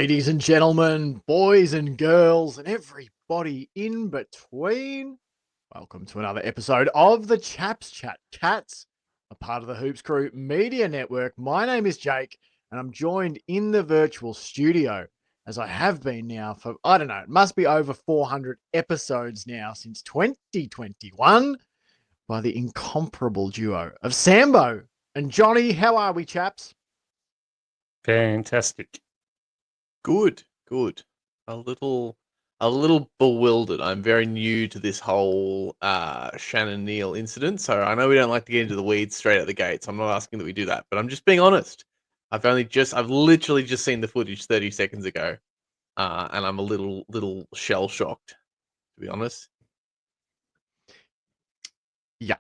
Ladies and gentlemen, boys and girls, and everybody in between, welcome to another episode of the Chaps Chat. Cats, a part of the Hoops Crew Media Network. My name is Jake, and I'm joined in the virtual studio, as I have been now for, I don't know, it must be over 400 episodes now since 2021, by the incomparable duo of Sambo and Johnny. How are we, chaps? Fantastic. Good. A little bewildered. I'm very new to this whole Shannon Neal incident, so I know we don't like to get into the weeds straight out the gate. So I'm not asking that we do that, but I'm just being honest. I've literally just seen the footage 30 seconds ago, and I'm a little shell shocked, to be honest. Yeah.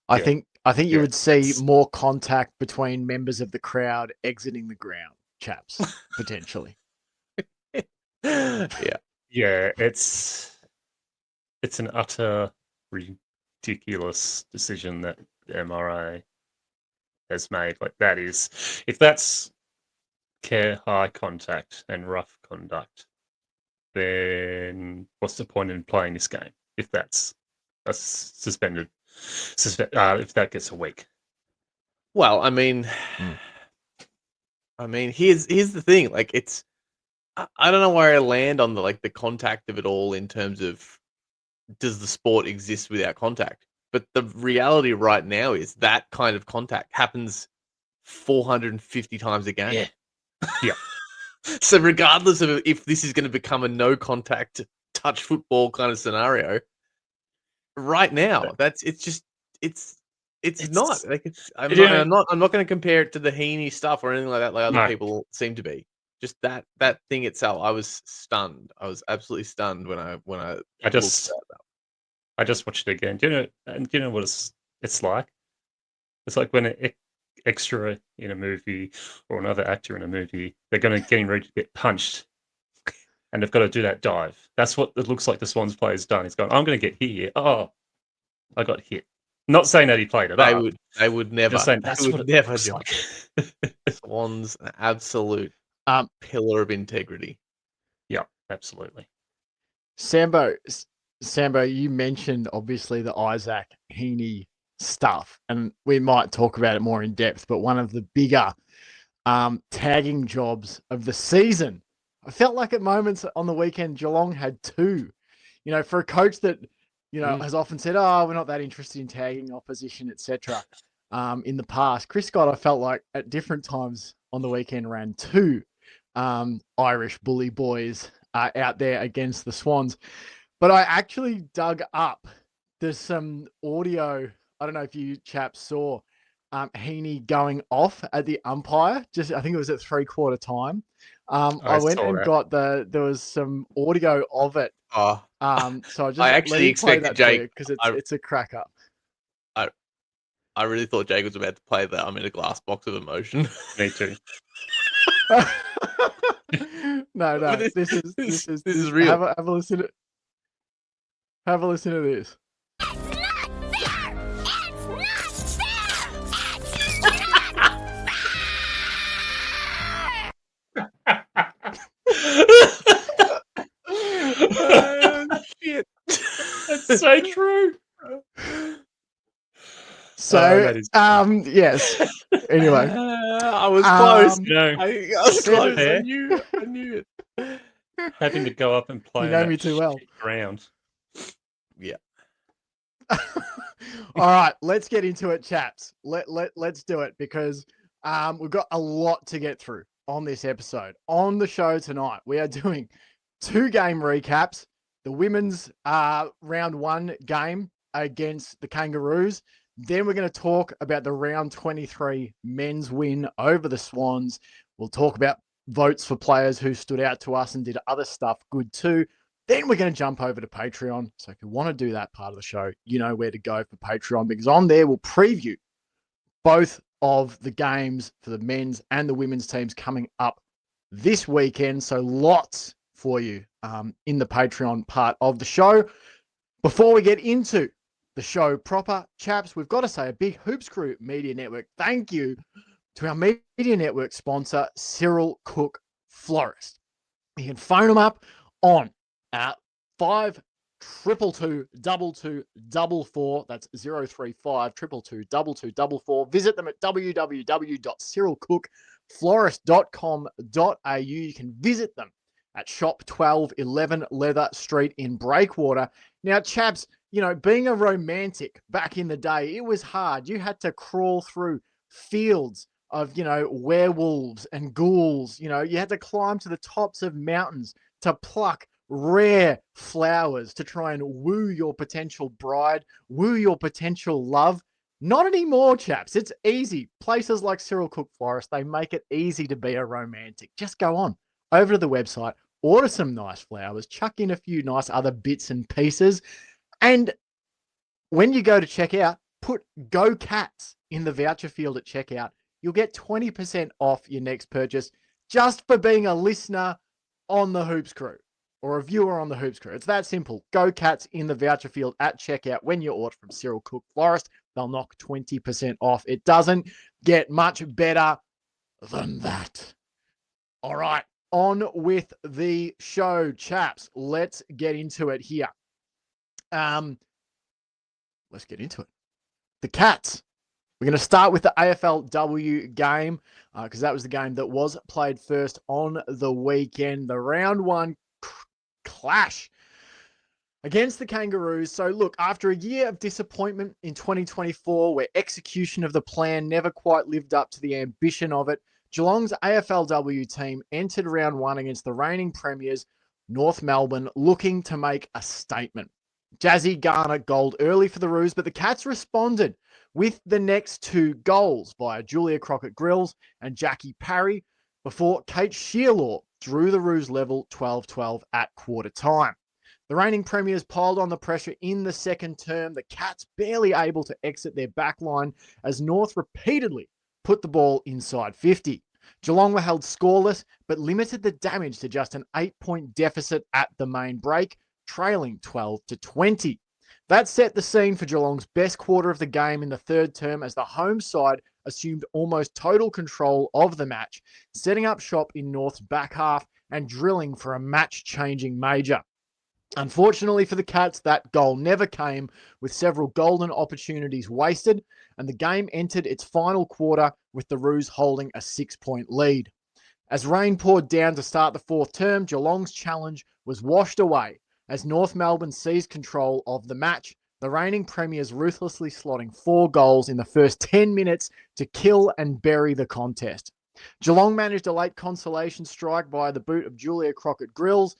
I think you would see more contact between members of the crowd exiting the ground, chaps, potentially. Yeah, it's an utter ridiculous decision that the MRA has made. Like, that is, if that's high contact and rough conduct, then what's the point in playing this game if that's a suspended? If that gets a week. Well, I mean, here's the thing. Like, it's, I don't know where I land on the contact of it all in terms of, does the sport exist without contact? But the reality right now is that kind of contact happens 450 times a game. Yeah. So regardless of if this is going to become a no contact touch football kind of scenario, right now it's not like I'm not going to compare it to the Heaney stuff or anything like that, like other people seem to be. Just that thing itself, I was stunned. I was absolutely stunned when I just watched it again. Do you know what it's like? It's like when an extra in a movie or another actor in a movie, they're getting ready to get punched, and they've got to do that dive. That's what it looks like the Swans player's done. He's gone, I'm going to get hit here. Oh, I got hit. Not saying that he played it up. They would never. Just saying that's what it never looks do. like. Swans, an absolute pillar of integrity. Yeah, absolutely. Sambo, you mentioned obviously the Isaac Heaney stuff, and we might talk about it more in depth, but one of the bigger tagging jobs of the season, I felt like at moments on the weekend Geelong had two. You know, for a coach that, you know, has often said, oh, we're not that interested in tagging opposition, etc. In the past, Chris Scott, I felt like at different times on the weekend ran two Irish bully boys out there against the Swans. But I actually dug up, there's some audio, I don't know if you chaps saw Heaney going off at the umpire, I think it was at 3/4 time. I went and got there was some audio of it. So I actually expected Jake, because it's a cracker. I really thought Jake was about to play the I'm in a glass box of emotion. Me too. No, this is real. Have a listen. Have a listen to this. Shit. That's so true. So, yes. Anyway, I was close. I was close. Fair. I knew it. Having to go up and play. You know me too well. Ground. Yeah. All right, let's get into it, chaps. Let's do it, because we've got a lot to get through on this episode. On the show tonight, we are doing 2 game recaps. The women's round 1 game against the Kangaroos. Then we're going to talk about the round 23 men's win over the Swans. We'll talk about votes for players who stood out to us and did other stuff good too. Then we're going to jump over to Patreon. So if you want to do that part of the show, you know where to go for Patreon, because on there we'll preview both of the games for the men's and the women's teams coming up this weekend. So lots for you in the Patreon part of the show. Before we get into the show proper, chaps, we've got to say a big Hoops Crew Media Network thank you to our media network sponsor, Cyril Cook Florist. You can phone them up on 5222244. That's 035 2222244. Visit them at www.cyrilcookflorist.com.au. You can visit them at shop 1211 Leather Street in Breakwater. Now, chaps, you know, being a romantic back in the day, it was hard. You had to crawl through fields of, you know, werewolves and ghouls. You know, you had to climb to the tops of mountains to pluck rare flowers to try and woo your potential bride, woo your potential love. Not anymore, chaps. It's easy. Places like Cyril Cook Florist, they make it easy to be a romantic. Just go on over to the website, order some nice flowers, chuck in a few nice other bits and pieces, and when you go to checkout, put Go Cats in the voucher field at checkout. You'll get 20% off your next purchase just for being a listener on the Hoops Crew or a viewer on the Hoops Crew. It's that simple. Go Cats in the voucher field at checkout when you order from Cyril Cook Florist. They'll knock 20% off. It doesn't get much better than that. All right, on with the show, chaps. Let's get into it here. Let's get into it. The Cats. We're going to start with the AFLW game because that was the game that was played first on the weekend. The round one clash against the Kangaroos. So look, after a year of disappointment in 2024 where execution of the plan never quite lived up to the ambition of it, Geelong's AFLW team entered round one against the reigning premiers, North Melbourne, looking to make a statement. Jazzy garnered gold early for the Roos, but the Cats responded with the next two goals via Julia Crockett-Grills and Jackie Parry before Kate Shearlaw drew the Roos level 12-12 at quarter time. The reigning premiers piled on the pressure in the second term, the Cats barely able to exit their backline as North repeatedly put the ball inside 50. Geelong were held scoreless, but limited the damage to just an 8-point deficit at the main break, trailing 12-20. That set the scene for Geelong's best quarter of the game in the third term as the home side assumed almost total control of the match, setting up shop in North's back half and drilling for a match-changing major. Unfortunately for the Cats, that goal never came, with several golden opportunities wasted, and the game entered its final quarter with the Roos holding a 6-point lead. As rain poured down to start the fourth term, Geelong's challenge was washed away as North Melbourne seized control of the match, the reigning premiers ruthlessly slotting 4 goals in the first 10 minutes to kill and bury the contest. Geelong managed a late consolation strike via the boot of Julia Crockett-Grills,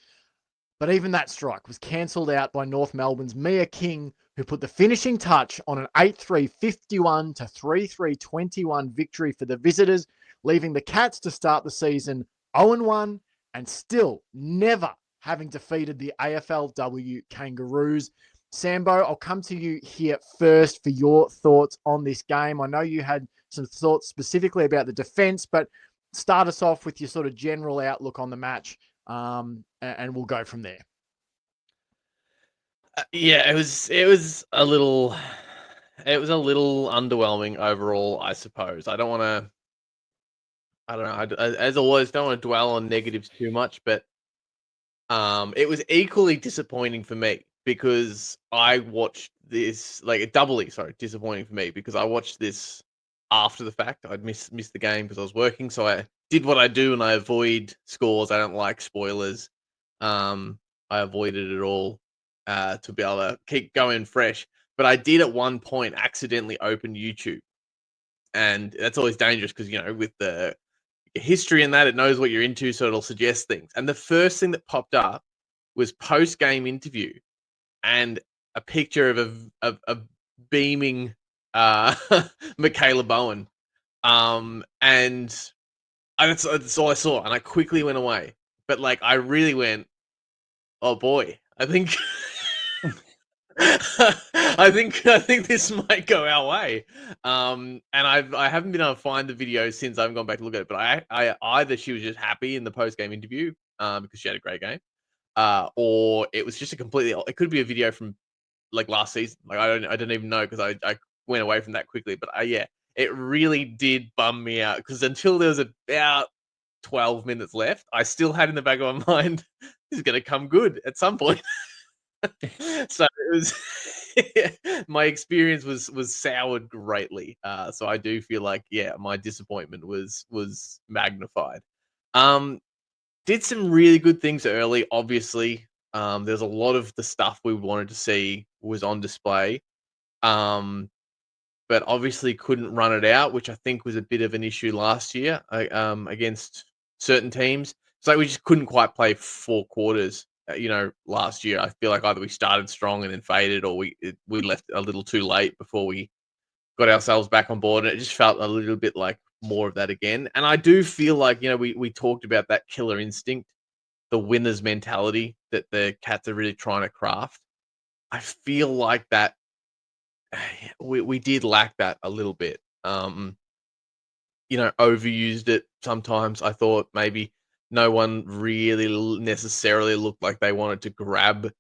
but even that strike was cancelled out by North Melbourne's Mia King, who put the finishing touch on an 8-3 51 to 3-3 21 victory for the visitors, leaving the Cats to start the season 0-1 and still never having defeated the AFLW Kangaroos. Sambo, I'll come to you here first for your thoughts on this game. I know you had some thoughts specifically about the defense, but start us off with your sort of general outlook on the match, and we'll go from there. Yeah, it was a little underwhelming overall, I suppose. I don't know. As always, don't want to dwell on negatives too much, but it was equally disappointing for me because I watched this doubly disappointing for me because I watched this after the fact. I'd missed the game because I was working, so I did what I do and I avoid scores. I don't like spoilers. I avoided it all to be able to keep going fresh. But I did at one point accidentally open YouTube, and that's always dangerous because with the history and that, it knows what you're into, so it'll suggest things. And the first thing that popped up was post-game interview and a picture of a beaming Michaela Bowen. And that's all I saw, and I quickly went away. But I really went, oh boy, I think I think this might go our way. And I haven't been able to find the video since. I haven't gone back to look at it. But I either she was just happy in the post game interview because she had a great game, or it was just it could be a video from last season. I don't even know because I went away from that quickly. But yeah, it really did bum me out because until there was about 12 minutes left, I still had in the back of my mind, this is going to come good at some point. So it was my experience was soured greatly. So I do feel like, yeah, my disappointment was magnified. Did some really good things early, obviously. There's a lot of the stuff we wanted to see was on display. But obviously couldn't run it out, which I think was a bit of an issue last year against certain teams. It's like we just couldn't quite play 4 quarters. Last year I feel like either we started strong and then faded, or we left a little too late before we got ourselves back on board. And it just felt a little bit like more of that again. And I do feel like we talked about that killer instinct, the winner's mentality that the Cats are really trying to craft. I feel like that we did lack that a little bit. Overused it sometimes. I thought maybe no one really necessarily looked like they wanted to grab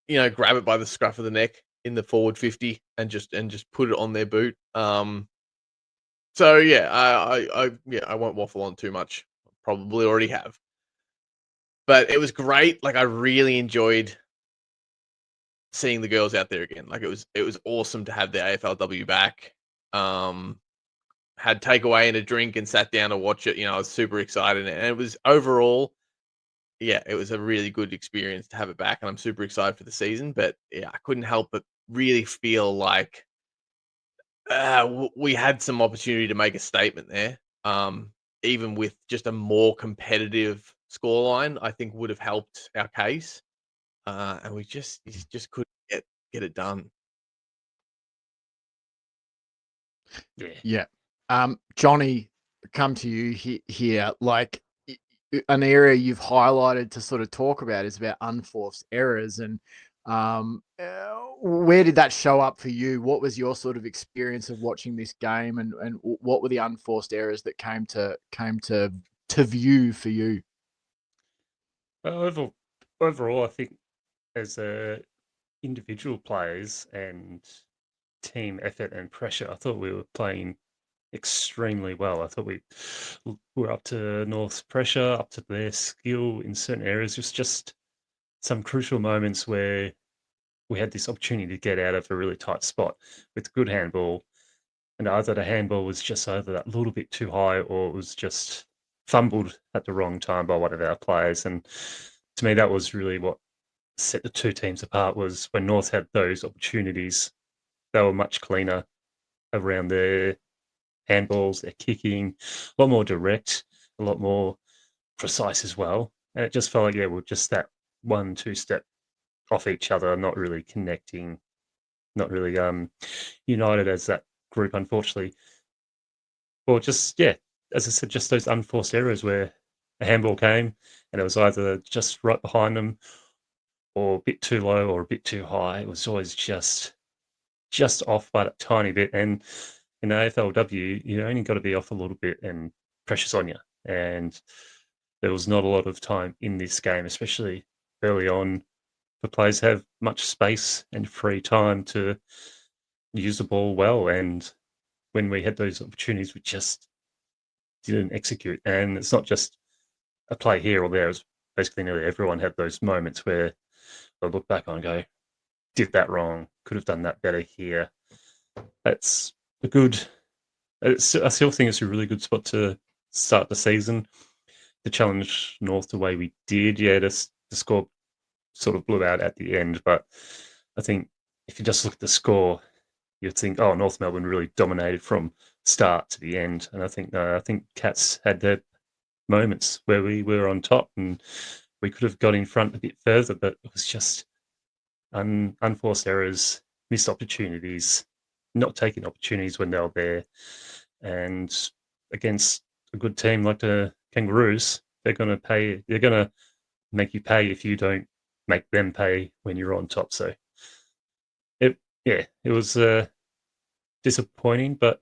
it by the scruff of the neck in the forward 50 and just put it on their boot. So yeah, I won't waffle on too much. Probably already have. But it was great. Like, I really enjoyed seeing the girls out there again. Like, it was awesome to have the AFLW back. Had takeaway and a drink and sat down to watch it. I was super excited, and it was overall, yeah, it was a really good experience to have it back, and I'm super excited for the season. But yeah, I couldn't help but really feel like we had some opportunity to make a statement there. Even with just a more competitive scoreline, I think would have helped our case. And we just couldn't get it done. Yeah. Johnny, come to you here. Like, an area you've highlighted to sort of talk about is about unforced errors, and where did that show up for you? What was your sort of experience of watching this game, and what were the unforced errors that came to view for you? Overall, I think as individual players and team effort and pressure, I thought we were playing extremely well. I thought we were up to North's pressure, up to their skill in certain areas. It was just some crucial moments where we had this opportunity to get out of a really tight spot with good handball, and either the handball was just either that little bit too high, or it was just fumbled at the wrong time by one of our players. And to me, that was really what set the two teams apart. Was when North had those opportunities, they were much cleaner around their handballs, their kicking, a lot more direct, a lot more precise as well. And it just felt like, yeah, we're just that 1-2 step off each other, not really connecting, not really united as that group, unfortunately. Or just, yeah, as I said, just those unforced errors where a handball came and it was either just right behind them or a bit too low or a bit too high. It was always just off by a tiny bit. And in AFLW, you only got to be off a little bit and pressure's on you. And there was not a lot of time in this game, especially early on, for players to have much space and free time to use the ball well. And when we had those opportunities, we just didn't execute. And it's not just a play here or there. It's basically nearly everyone had those moments where they'll look back on and go, did that wrong, could have done that better here. That's a good... I still think it's a really good spot to start the season, to challenge North the way we did. Yeah, the score sort of blew out at the end, but I think if you just look at the score, you'd think, oh, North Melbourne really dominated from start to the end. And I think Cats had their moments where we were on top and we could have got in front a bit further, but it was just unforced errors, missed opportunities, not taking opportunities when they were there. And against a good team like the Kangaroos, they're going to make you pay if you don't make them pay when you're on top. So it was disappointing, but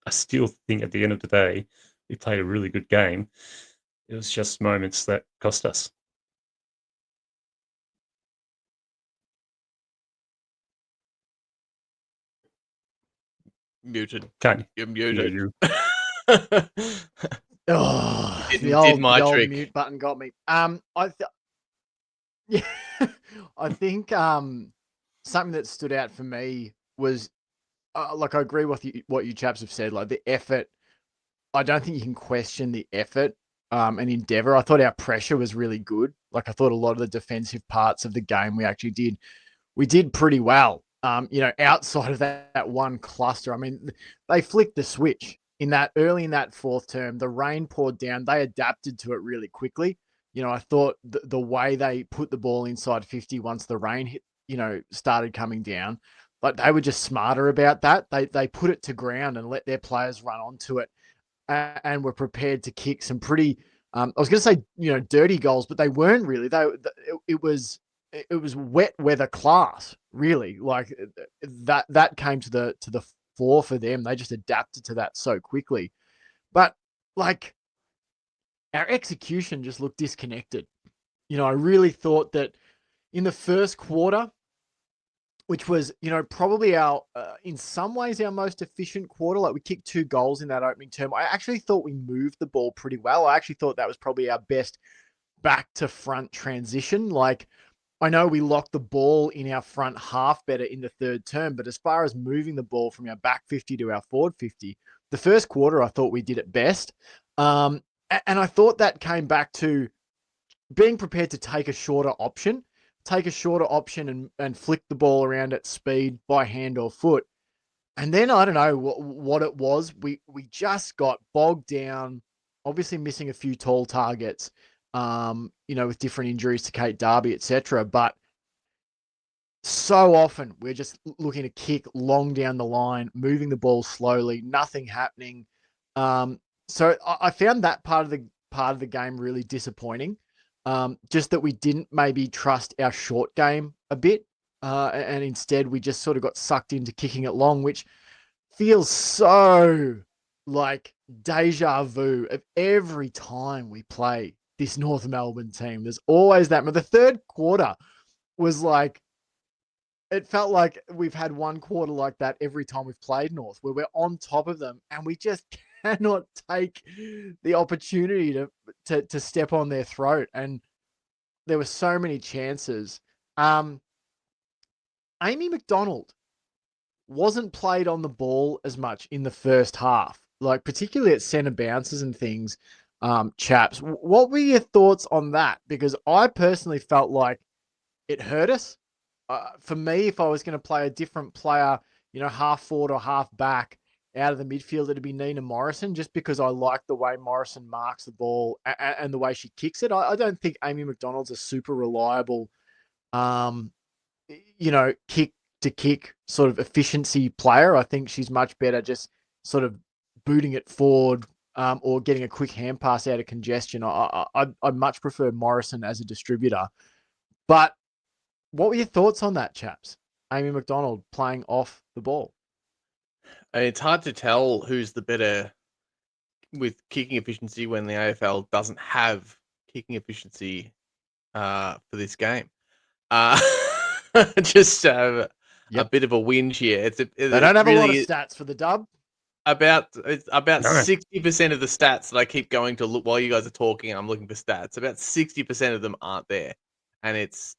I still think at the end of the day, we played a really good game. It was just moments that cost us. Muted. Can't You're muted. you? Oh, Did the my old trick. mute button got me. Yeah, I think something that stood out for me was like I agree with what you chaps have said. Like the effort, I don't think you can question the effort and endeavor. I thought our pressure was really good. Like I thought a lot of the defensive parts of the game we did pretty well. Outside of that one cluster, I mean, they flicked the switch in that early in that fourth term. The rain poured down. They adapted to it really quickly. I thought the way they put the ball inside 50 once the rain hit, started coming down, like they were just smarter about that. They put it to ground and let their players run onto it, and were prepared to kick some pretty. I was going to say dirty goals, but they weren't really. It was wet weather class, really. Like that came to the fore for them. They just adapted to that so quickly. But like our execution just looked disconnected. I really thought that in the first quarter, which was, probably in some ways, our most efficient quarter. Like we kicked 2 goals in that opening term. I actually thought we moved the ball pretty well. I actually thought that was probably our best back to front transition. Like I know we locked the ball in our front half better in the third term, but as far as moving the ball from our back 50 to our forward 50, the first quarter, I thought we did it best. And I thought that came back to being prepared to take a shorter option and flick the ball around at speed by hand or foot. And then I don't know what it was. We just got bogged down, obviously missing a few tall targets, with different injuries to Kate Darby, etc. But so often we're just looking to kick long down the line, moving the ball slowly, nothing happening. So I found that part of the game really disappointing. Just that we didn't maybe trust our short game a bit, and instead we just sort of got sucked into kicking it long, which feels so like deja vu of every time we play this North Melbourne team. There's always that. But the third quarter was like, it felt like we've had one quarter like that every time we've played North, where we're on top of them and we just cannot take the opportunity to step on their throat. And there were so many chances. Amy McDonald wasn't played on the ball as much in the first half, like particularly at centre bounces and things. Chaps, what were your thoughts on that? Because I personally felt like it hurt us. For me, if I was going to play a different player, half forward or half back out of the midfield, it'd be Nina Morrison, just because I like the way Morrison marks the ball and the way she kicks it. I don't think Amy McDonald's a super reliable, kick to kick sort of efficiency player. I think she's much better just sort of booting it forward, or getting a quick hand pass out of congestion. I much prefer Morrison as a distributor. But what were your thoughts on that, chaps? Amy McDonald playing off the ball. It's hard to tell who's the better with kicking efficiency when the AFL doesn't have kicking efficiency for this game. Just a bit of a whinge here. They don't have a lot of stats for the dub. About 60% of the stats that I keep going to look while you guys are talking. I'm looking for stats. About 60% of them aren't there, and it's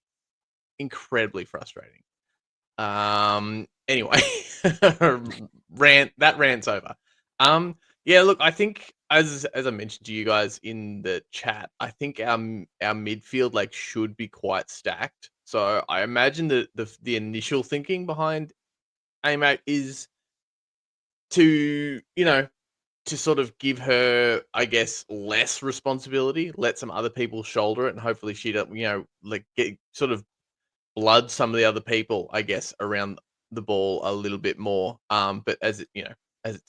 incredibly frustrating. Anyway, rant's over. Yeah, look, I think as I mentioned to you guys in the chat, I think our midfield like should be quite stacked. So I imagine that the initial thinking behind AMAC is to to sort of give her, I guess, less responsibility, let some other people shoulder it, and hopefully she don't like get sort of blood some of the other people, I guess, around the ball a little bit more. But as it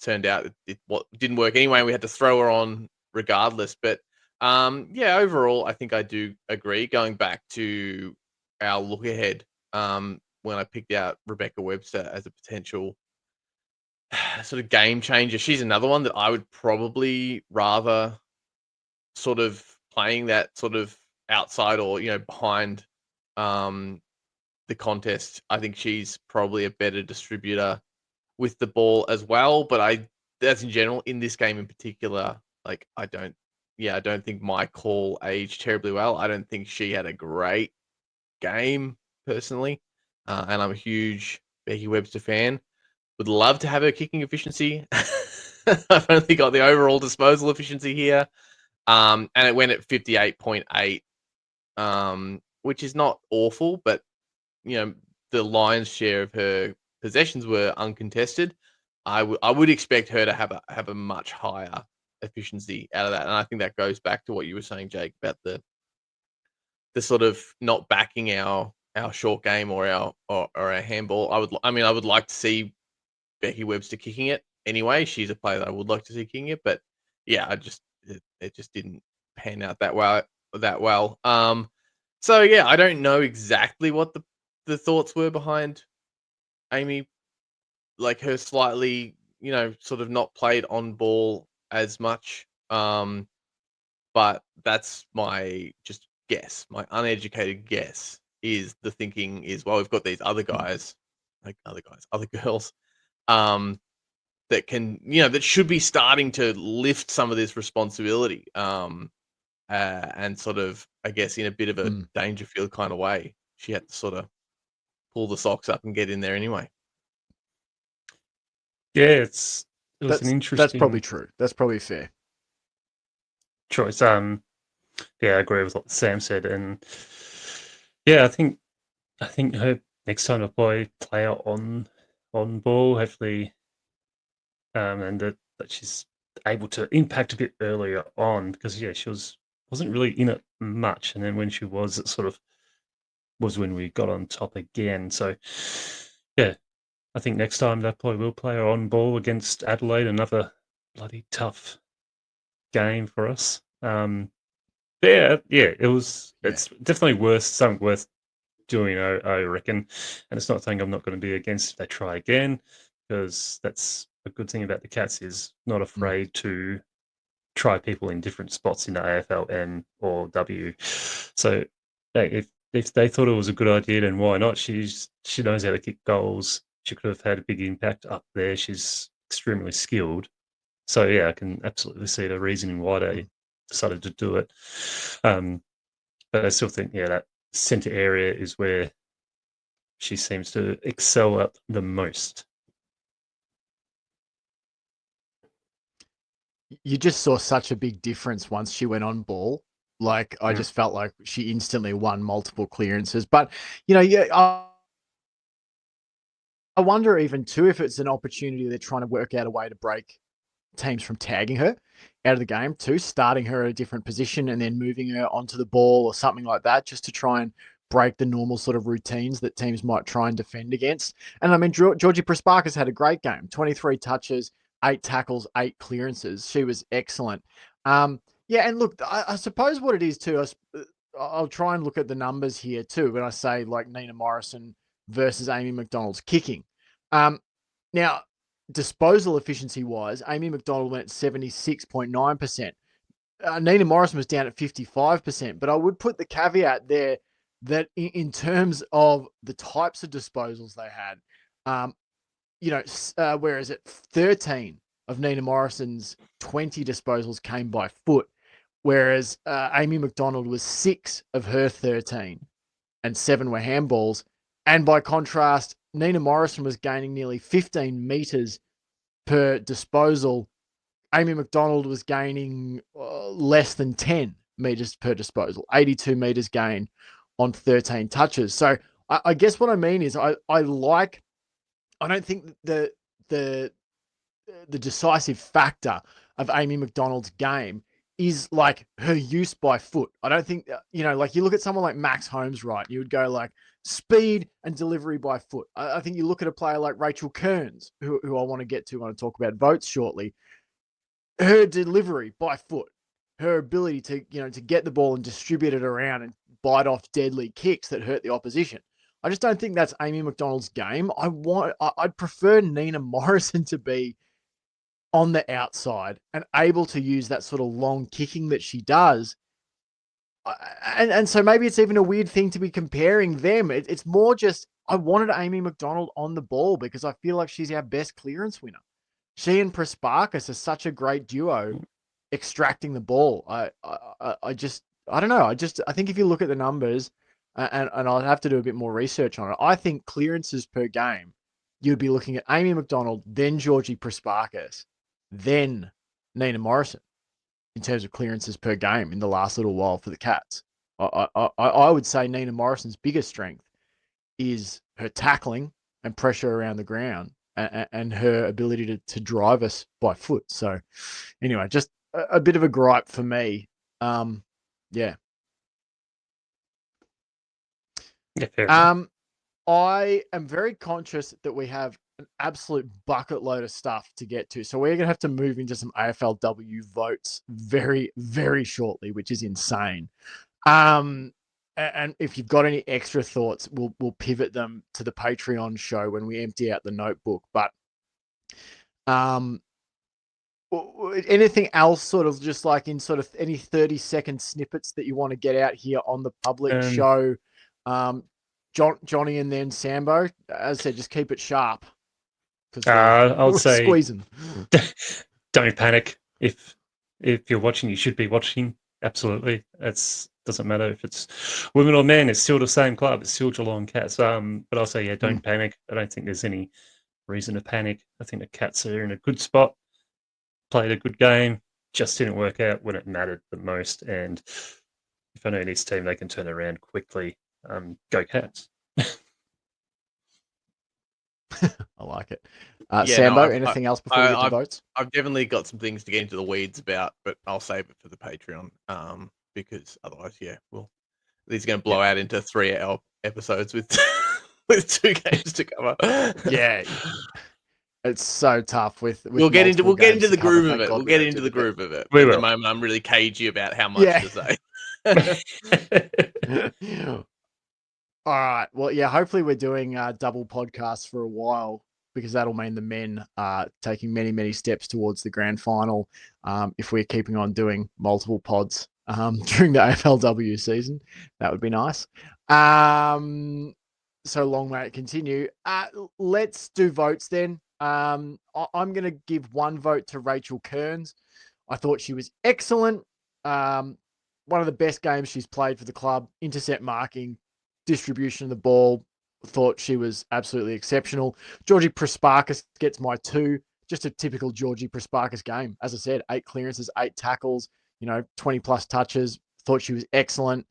turned out, it didn't work anyway, and we had to throw her on regardless. But yeah, overall, I think I do agree. Going back to our look ahead, when I picked out Rebecca Webster as a potential sort of game changer, she's another one that I would probably rather sort of playing that sort of outside or behind the contest. I think she's probably a better distributor with the ball as well. But that's in general. In this game in particular, like I don't think my call aged terribly well. I don't think she had a great game personally, and I'm a huge Becky Webster fan. Would love to have her kicking efficiency. I've only got the overall disposal efficiency here, and it went at 58.8, which is not awful, but the lion's share of her possessions were uncontested. I would expect her to have a much higher efficiency out of that, and I think that goes back to what you were saying, Jake, about the sort of not backing our short game or our handball. I would like to see Becky Webster kicking it anyway. She's a player that I would like to see kicking it, but yeah, it just didn't pan out that well. So yeah, I don't know exactly what the thoughts were behind Amy, like her slightly, sort of not played on ball as much. But that's my just guess. My uneducated guess is the thinking is, well, we've got these other guys, other girls, that can, that should be starting to lift some of this responsibility, and sort of, I guess, in a bit of a Dangerfield kind of way, she had to sort of pull the socks up and get in there anyway. Yeah, it was an interesting. That's probably true. That's probably fair choice. Yeah, I agree with what Sam said, and yeah, I think her next time to play player on ball, hopefully, and that she's able to impact a bit earlier on, because yeah, she wasn't really in it much, and then when she was, it sort of was when we got on top again. So yeah, I think next time that probably will play her on ball against Adelaide, another bloody tough game for us. Yeah, it's definitely something worth doing, I reckon. And it's not something I'm not going to be against if they try again, because that's a good thing about the Cats, is not afraid to try people in different spots in the AFL M or W. So if they thought it was a good idea, then why not? She knows how to kick goals. She could have had a big impact up there. She's extremely skilled. So yeah, I can absolutely see the reasoning why they decided to do it. But I still think, that centre area is where she seems to excel at the most. You just saw such a big difference once she went on ball. Like, I just felt like she instantly won multiple clearances. But, I wonder even too if it's an opportunity they're trying to work out a way to break teams from tagging her out of the game too, starting her at a different position and then moving her onto the ball or something like that, just to try and break the normal sort of routines that teams might try and defend against. And I mean, Georgie Prasparkas had a great game, 23 touches, 8 tackles, 8 clearances. She was excellent. Yeah, and look, I suppose what it is too, I'll try and look at the numbers here too when I say like Nina Morrison versus Amy McDonald's kicking. Now, disposal efficiency wise, Amy McDonald went at 76.9%. Nina Morrison was down at 55%, but I would put the caveat there that in terms of the types of disposals they had, whereas at 13 of Nina Morrison's 20 disposals came by foot, whereas Amy McDonald was 6 of her 13 and 7 were handballs. And by contrast, Nina Morrison was gaining nearly 15 metres per disposal. Amy McDonald was gaining less than 10 metres per disposal, 82 metres gain on 13 touches. So I guess what I mean is I don't think the decisive factor of Amy McDonald's game is like her use by foot. I don't think, like you look at someone like Max Holmes, right? You would go like speed and delivery by foot. I think you look at a player like Rachel Kearns, who I want to get to when I talk about votes shortly. Her delivery by foot, her ability to get the ball and distribute it around and bite off deadly kicks that hurt the opposition. I just don't think that's Amy McDonald's game. I'd prefer Nina Morrison to be on the outside and able to use that sort of long kicking that she does. And so maybe it's even a weird thing to be comparing them. It's more just I wanted Amy McDonald on the ball because I feel like she's our best clearance winner. She and Prasparkas are such a great duo extracting the ball. I don't know. I think if you look at the numbers, and I'll have to do a bit more research on it. I think clearances per game, you'd be looking at Amy McDonald, then Georgie Prasparkas, then Nina Morrison in terms of clearances per game in the last little while for the Cats. I would say Nina Morrison's biggest strength is her tackling and pressure around the ground, and her ability to drive us by foot. So anyway, just a bit of a gripe for me. Yeah. Yeah, fair enough. I am very conscious that we have an absolute bucket load of stuff to get to. So we're going to have to move into some AFLW votes very, very shortly, which is insane. And if you've got any extra thoughts, we'll pivot them to the Patreon show when we empty out the notebook. But anything else, sort of just like in sort of any 30-second snippets that you want to get out here on the public show? Johnny and then Sambo, as I said, just keep it sharp. I would say squeezing. Don't panic. If you're watching, you should be watching. Absolutely. Doesn't matter if it's women or men. It's still the same club. It's still Geelong Cats. But I'll say, yeah, don't panic. I don't think there's any reason to panic. I think the Cats are in a good spot. Played a good game. Just didn't work out when it mattered the most. And if I know this team, they can turn around quickly. Go Cats. I like it. Sambo, anything else before we get to votes? I've definitely got some things to get into the weeds about, but I'll save it for the Patreon because otherwise, these are going to blow out into 3-hour episodes with with 2 games to cover. Yeah. It's so tough with we'll get into the groove of it. We'll get into the groove of it. At the moment, I'm really cagey about how much to say. All right. Well, yeah, hopefully we're doing double podcasts for a while, because that'll mean the men are taking many, many steps towards the grand final. If we're keeping on doing multiple pods during the AFLW season, that would be nice. So long may it continue. Let's do votes then. I'm going to give one vote to Rachel Kearns. I thought she was excellent. One of the best games she's played for the club. Intercept marking, distribution of the ball, thought she was absolutely exceptional. Georgie Prasparkas gets my 2. Just a typical Georgie Prasparkas game. As I said, 8 clearances, 8 tackles, 20 plus touches. Thought she was excellent.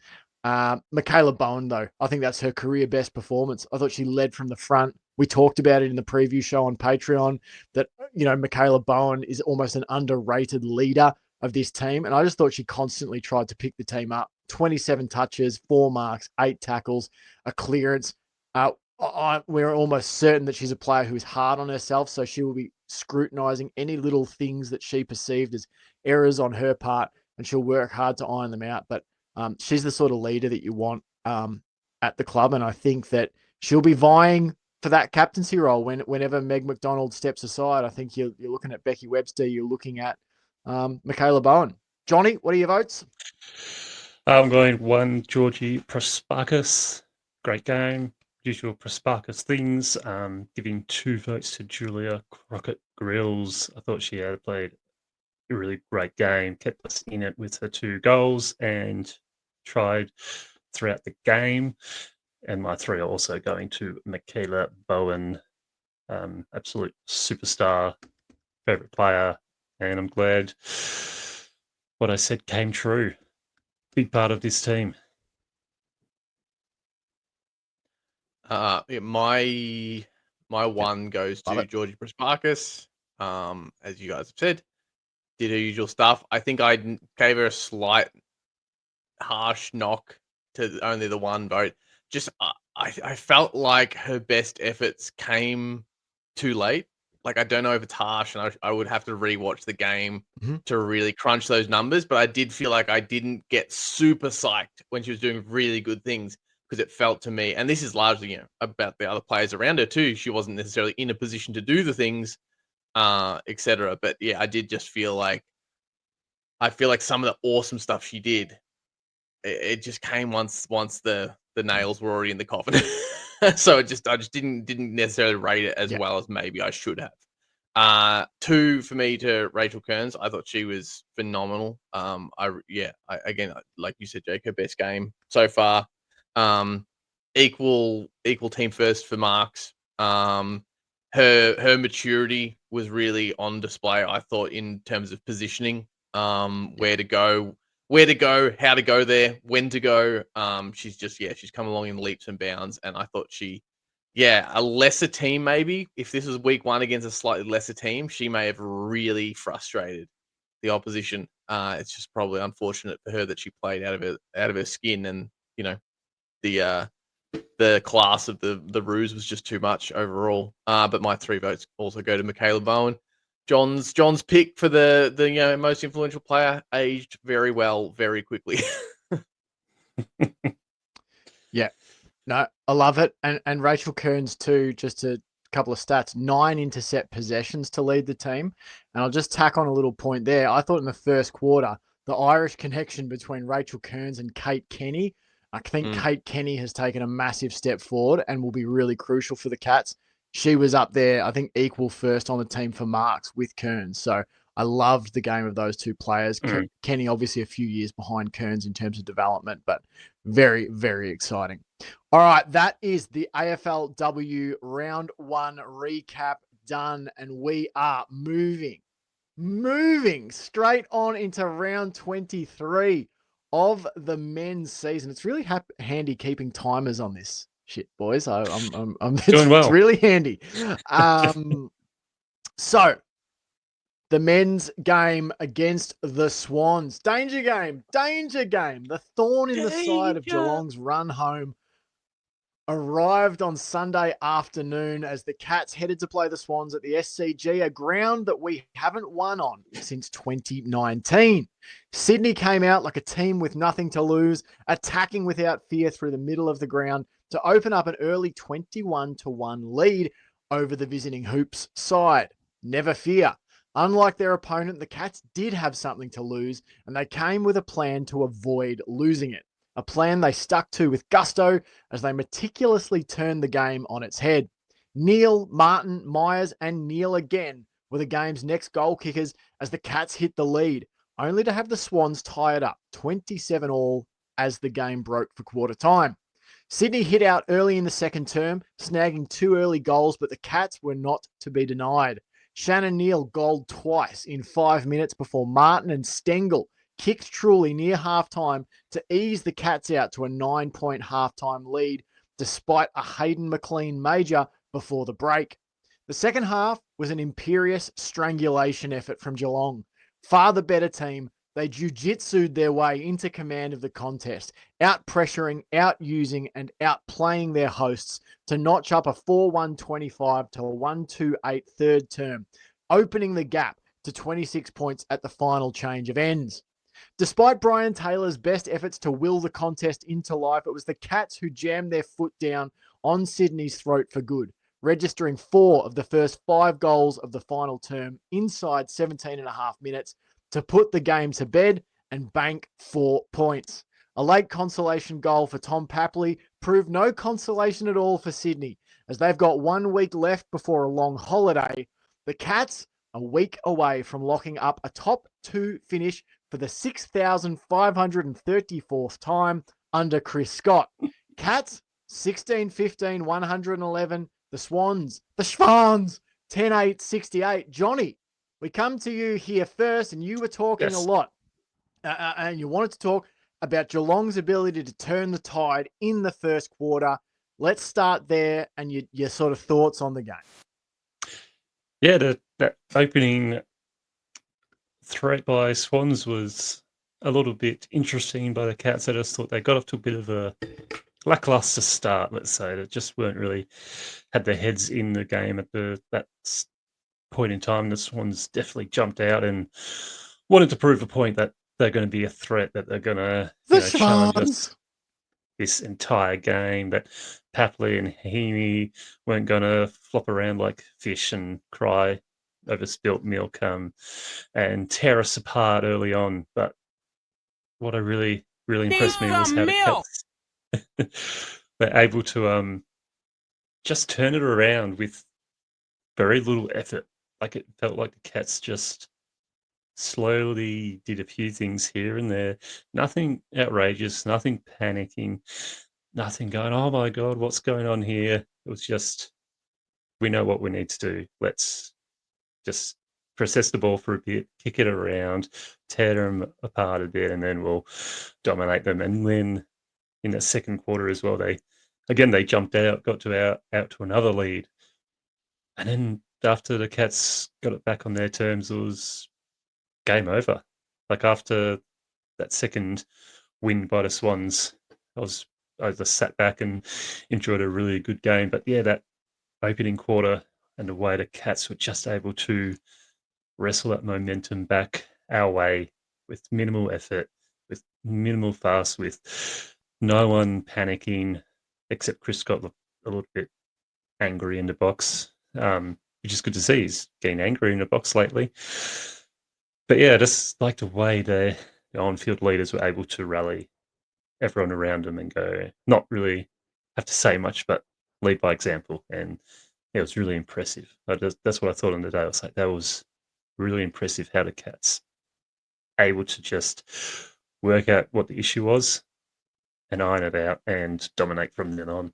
Michaela Bowen, though, I think that's her career best performance. I thought she led from the front. We talked about it in the preview show on Patreon that, Michaela Bowen is almost an underrated leader of this team. And I just thought she constantly tried to pick the team up. 27 touches, 4 marks, 8 tackles, a clearance. We're almost certain that she's a player who is hard on herself, so she will be scrutinizing any little things that she perceived as errors on her part, and she'll work hard to iron them out. But she's the sort of leader that you want at the club, and I think that she'll be vying for that captaincy role whenever Meg McDonald steps aside. I think you're looking at Becky Webster, you're looking at Michaela Bowen. Johnny, what are your votes? I'm going 1, Georgie Prasparkas. Great game. Usual Prasparkas things. Giving 2 votes to Julia Crockett-Grills. I thought she had played a really great game, kept us in it with her 2 goals and tried throughout the game. And my 3 are also going to Michaela Bowen, absolute superstar, favourite player. And I'm glad what I said came true. Big part of this team. My 1 goes to Georgie Prasparkas. As you guys have said, did her usual stuff. I think I gave her a slight harsh knock to only the 1 vote. Just I felt like her best efforts came too late. Like, I don't know if it's harsh, and I would have to rewatch the game to really crunch those numbers. But I did feel like I didn't get super psyched when she was doing really good things, because it felt to me, and this is largely about the other players around her too. She wasn't necessarily in a position to do the things, etc. But yeah, I did just feel like some of the awesome stuff she did, it just came once the nails were already in the coffin. So I just didn't necessarily rate it as well as maybe I should have. 2 for me to Rachel Kearns. I thought she was phenomenal. Again, like you said, Jake, her best game so far. Equal team first for marks. Her maturity was really on display, I thought, in terms of positioning. Where to go, how to go there, when to go. She's come along in leaps and bounds, and I thought a lesser team maybe. If this was week 1 against a slightly lesser team, she may have really frustrated the opposition. It's just probably unfortunate for her that she played out of her skin, and the class of the ruse was just too much overall. But my 3 votes also go to Michaela Bowen. John's pick for the most influential player, aged very well, very quickly. Yeah. No, I love it. And Rachel Kearns too, just a couple of stats, 9 intercept possessions to lead the team. And I'll just tack on a little point there. I thought in the first quarter, the Irish connection between Rachel Kearns and Kate Kenny, I think Kate Kenny has taken a massive step forward and will be really crucial for the Cats. She was up there, I think, equal first on the team for marks with Kearns. So I loved the game of those 2 players. Kenny, obviously, a few years behind Kearns in terms of development, but very, very exciting. All right, that is the AFLW Round 1 recap done, and we are moving straight on into Round 23 of the men's season. It's really handy keeping timers on this shit, boys. I'm doing well. It's really handy. So the men's game against the Swans. Danger game. The thorn in the side of Geelong's run home arrived on Sunday afternoon as the Cats headed to play the Swans at the SCG, a ground that we haven't won on since 2019. Sydney came out like a team with nothing to lose, attacking without fear through the middle of the ground to open up an early 21-1 lead over the visiting Hoops side. Never fear. Unlike their opponent, the Cats did have something to lose, and they came with a plan to avoid losing it. A plan they stuck to with gusto as they meticulously turned the game on its head. Neil, Martin, Myers, and Neil again were the game's next goal kickers as the Cats hit the lead, only to have the Swans tie it up 27-all as the game broke for quarter time. Sydney hit out early in the second term, snagging 2 early goals, but the Cats were not to be denied. Shannon Neal goaled twice in 5 minutes before Martin and Stengel kicked truly near halftime to ease the Cats out to a 9-point halftime lead, despite a Hayden McLean major before the break. The second half was an imperious strangulation effort from Geelong. Far the better team, they jiu-jitsu'd their way into command of the contest, out-pressuring, out-using, and outplaying their hosts to notch up a 4-1-25 to a 1-2-8 third term, opening the gap to 26 points at the final change of ends. Despite Brian Taylor's best efforts to will the contest into life, it was the Cats who jammed their foot down on Sydney's throat for good, registering 4 of the first 5 goals of the final term inside 17.5 minutes to put the game to bed and bank 4 points. A late consolation goal for Tom Papley proved no consolation at all for Sydney, as they've got 1 week left before a long holiday. The Cats a week away from locking up a top 2 finish for the 6,534th time under Chris Scott. Cats, 16-15, 111. The Swans, 10-8, 68. Johnny, we come to you here first, and you were talking a lot, and you wanted to talk about Geelong's ability to turn the tide in the first quarter. Let's start there, and your sort of thoughts on the game. Yeah, that opening threat by Swans was a little bit interesting by the Cats. I just thought they got off to a bit of a lackluster start, let's say. They just weren't really had their heads in the game at that point in time. The Swans definitely jumped out and wanted to prove a point that they're going to be a threat, that they're going to challenge us this entire game, that Papley and Heaney weren't going to flop around like fish and cry over spilt milk and tear us apart early on. But what really impressed me was how the Cats they're able to just turn it around with very little effort. like it felt like the Cats just slowly did a few things here and there. Nothing outrageous, nothing panicking, nothing going, oh my God, what's going on here? It was just, we know what we need to do. Let's just process the ball for a bit, kick it around, tear them apart a bit, and then we'll dominate them. And then in the second quarter as well, they jumped out, got to out to another lead. And then after the Cats got it back on their terms, it was game over. Like after that second win by the Swans, I just sat back and enjoyed a really good game. But yeah, that opening quarter and the way the Cats were just able to wrestle that momentum back our way with minimal effort, with minimal fuss, with no one panicking, except Chris got a little bit angry in the box, which is good to see. He's getting angry in the box lately. But yeah, just like the way the on-field leaders were able to rally everyone around them and go, not really have to say much, but lead by example. And yeah, it was really impressive. That's what I thought on the day. I was like, that was really impressive how the Cats able to just work out what the issue was and iron it out and dominate from then on.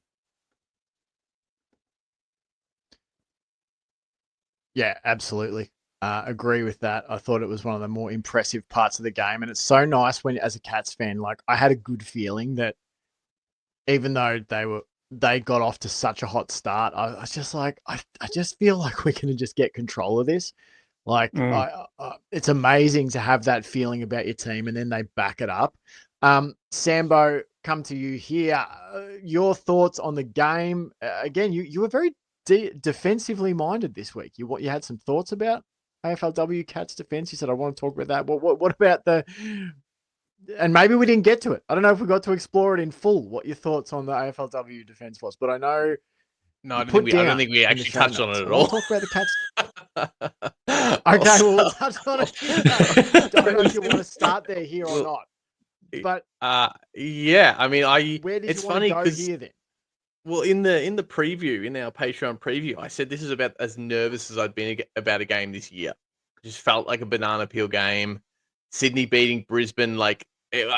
Yeah, absolutely. Agree with that. I thought it was one of the more impressive parts of the game, and it's so nice when, as a Cats fan, like I had a good feeling that even though they got off to such a hot start, I was just like, I just feel like we're going to just get control of this. Like, it's amazing to have that feeling about your team, and then they back it up. Sambo, come to you here. Your thoughts on the game? Again, you were very defensively minded this week. You had some thoughts about AFLW Cats defense. You said I want to talk about that. What about the? And maybe we didn't get to it. I don't know if we got to explore it in full. What your thoughts on the AFLW defense was, but I know. No, I don't think we actually touched on it at all. Talk about the Cats. Okay, well, we'll touch on it. I don't know if you want to start there here or not. But yeah, I mean, where did it's you want funny to go here then? Well, in the preview, in our Patreon preview, I said this is about as nervous as I'd been about a game this year. It just felt like a banana peel game. Sydney beating Brisbane, I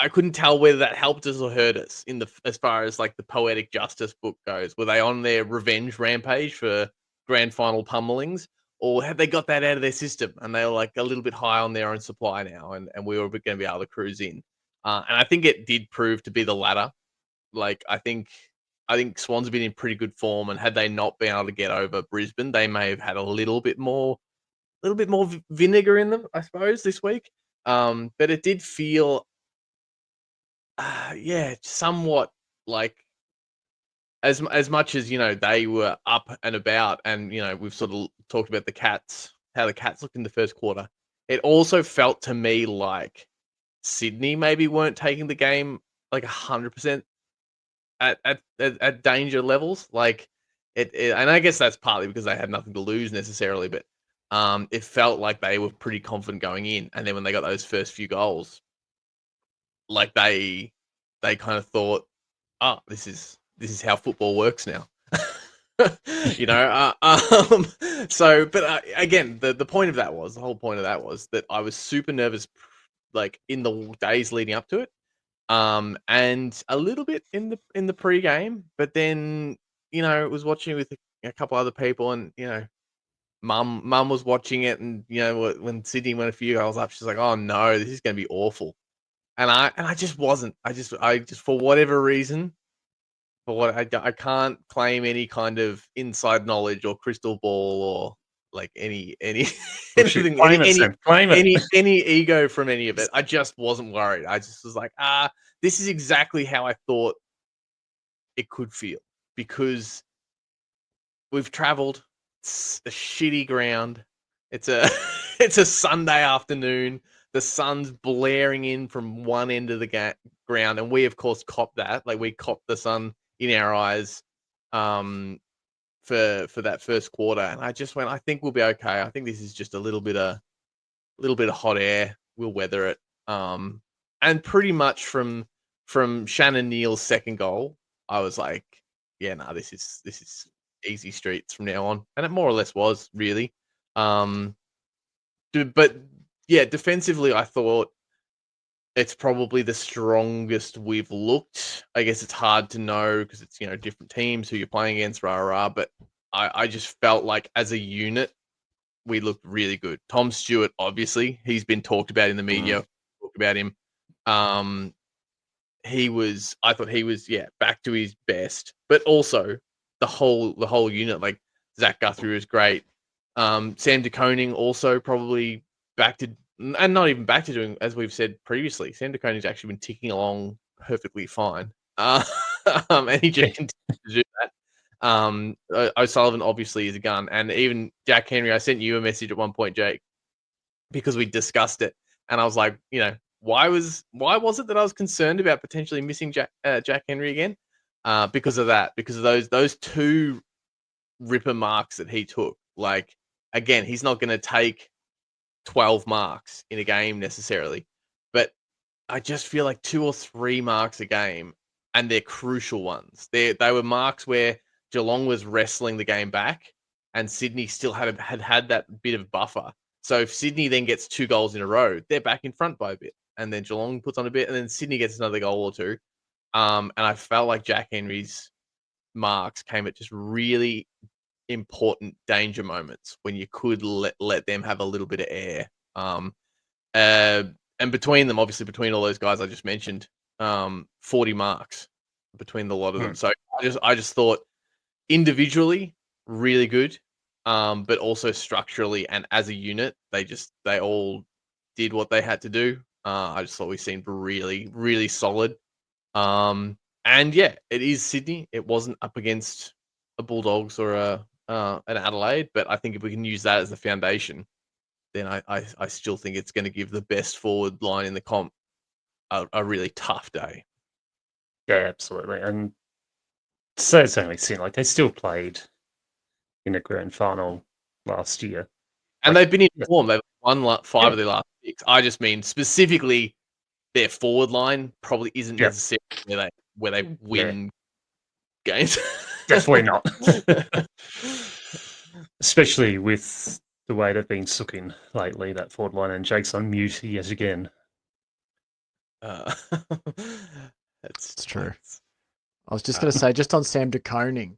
couldn't tell whether that helped us or hurt us as far as like the poetic justice book goes. Were they on their revenge rampage for grand final pummelings, or had they got that out of their system and they were like a little bit high on their own supply now, and we were going to be able to cruise in? And I think it did prove to be the latter. Like I think Swans have been in pretty good form, and had they not been able to get over Brisbane, they may have had a little bit more vinegar in them, I suppose, this week. But it did feel, somewhat like as much as they were up and about, and we've sort of talked about the Cats, how the Cats looked in the first quarter. It also felt to me like Sydney maybe weren't taking the game like 100%. At danger levels, like it, and I guess that's partly because they had nothing to lose necessarily, but it felt like they were pretty confident going in, and then when they got those first few goals, like they kind of thought, oh, this is how football works now. So, but again, the point of that was, the whole point of that was that I was super nervous, like in the days leading up to it. And a little bit in the pre-game, but then was watching with a couple other people, and mum was watching it, and when Sydney went a few goals up, she's like, "Oh no, this is going to be awful," and I just wasn't. I just for whatever reason, I can't claim any kind of inside knowledge or crystal ball or like any anything, any ego from any of it. I just wasn't worried. I just was like, this is exactly how I thought it could feel, because we've traveled. It's a shitty ground. It's a it's a Sunday afternoon. The sun's blaring in from one end of the ground, and we of course copped that. Like we copped the sun in our eyes. For that first quarter, and I just went, I think we'll be okay. I think this is just a little bit of hot air. We'll weather it. And pretty much from Shannon Neal's second goal, I was like, yeah, this is easy streets from now on, and it more or less was really. But yeah, defensively, I thought it's probably the strongest we've looked. I guess it's hard to know because it's different teams who you're playing against, but I just felt like as a unit we looked really good. Tom Stewart, obviously, he's been talked about in the media. Talked about him. I thought he was back to his best, but also the whole unit, like Zach Guthrie was great. Sam de Koning also probably back to, and not even back to doing, as we've said previously, Sam de Koning's actually been ticking along perfectly fine. And he just continues to do that. O'Sullivan obviously is a gun, and even Jack Henry. I sent you a message at one point, Jake, because we discussed it, and I was like, why was it that I was concerned about potentially missing Jack Henry again? Because of that, because of those two ripper marks that he took. Like, again, he's not going to take 12 marks in a game necessarily, but I just feel like 2 or 3 marks a game, and they're crucial ones. They were marks where Geelong was wrestling the game back, and Sydney still had that bit of buffer. So if Sydney then gets 2 goals in a row, they're back in front by a bit, and then Geelong puts on a bit, and then Sydney gets another goal or two. And I felt like Jack Henry's marks came at just really important danger moments when you could let them have a little bit of air. And between them, obviously, between all those guys I just mentioned, 40 marks between the lot of them. So I just thought individually really good, but also structurally and as a unit, they all did what they had to do. I just thought we seemed really, really solid. And yeah, it is Sydney. It wasn't up against a Bulldogs or an Adelaide, but I think if we can use that as the foundation, then I still think it's going to give the best forward line in the comp a really tough day. Yeah, absolutely. And so it's only seen like they still played in a grand final last year, and like, they've been in form. They've won 5 of their last 6. I just mean specifically their forward line probably isn't necessarily where they win games. Definitely not. Especially with the way they've been sooking lately, that forward line, and Jake's on mute yet again. It's true. I was just going to say, just on Sam de Koning,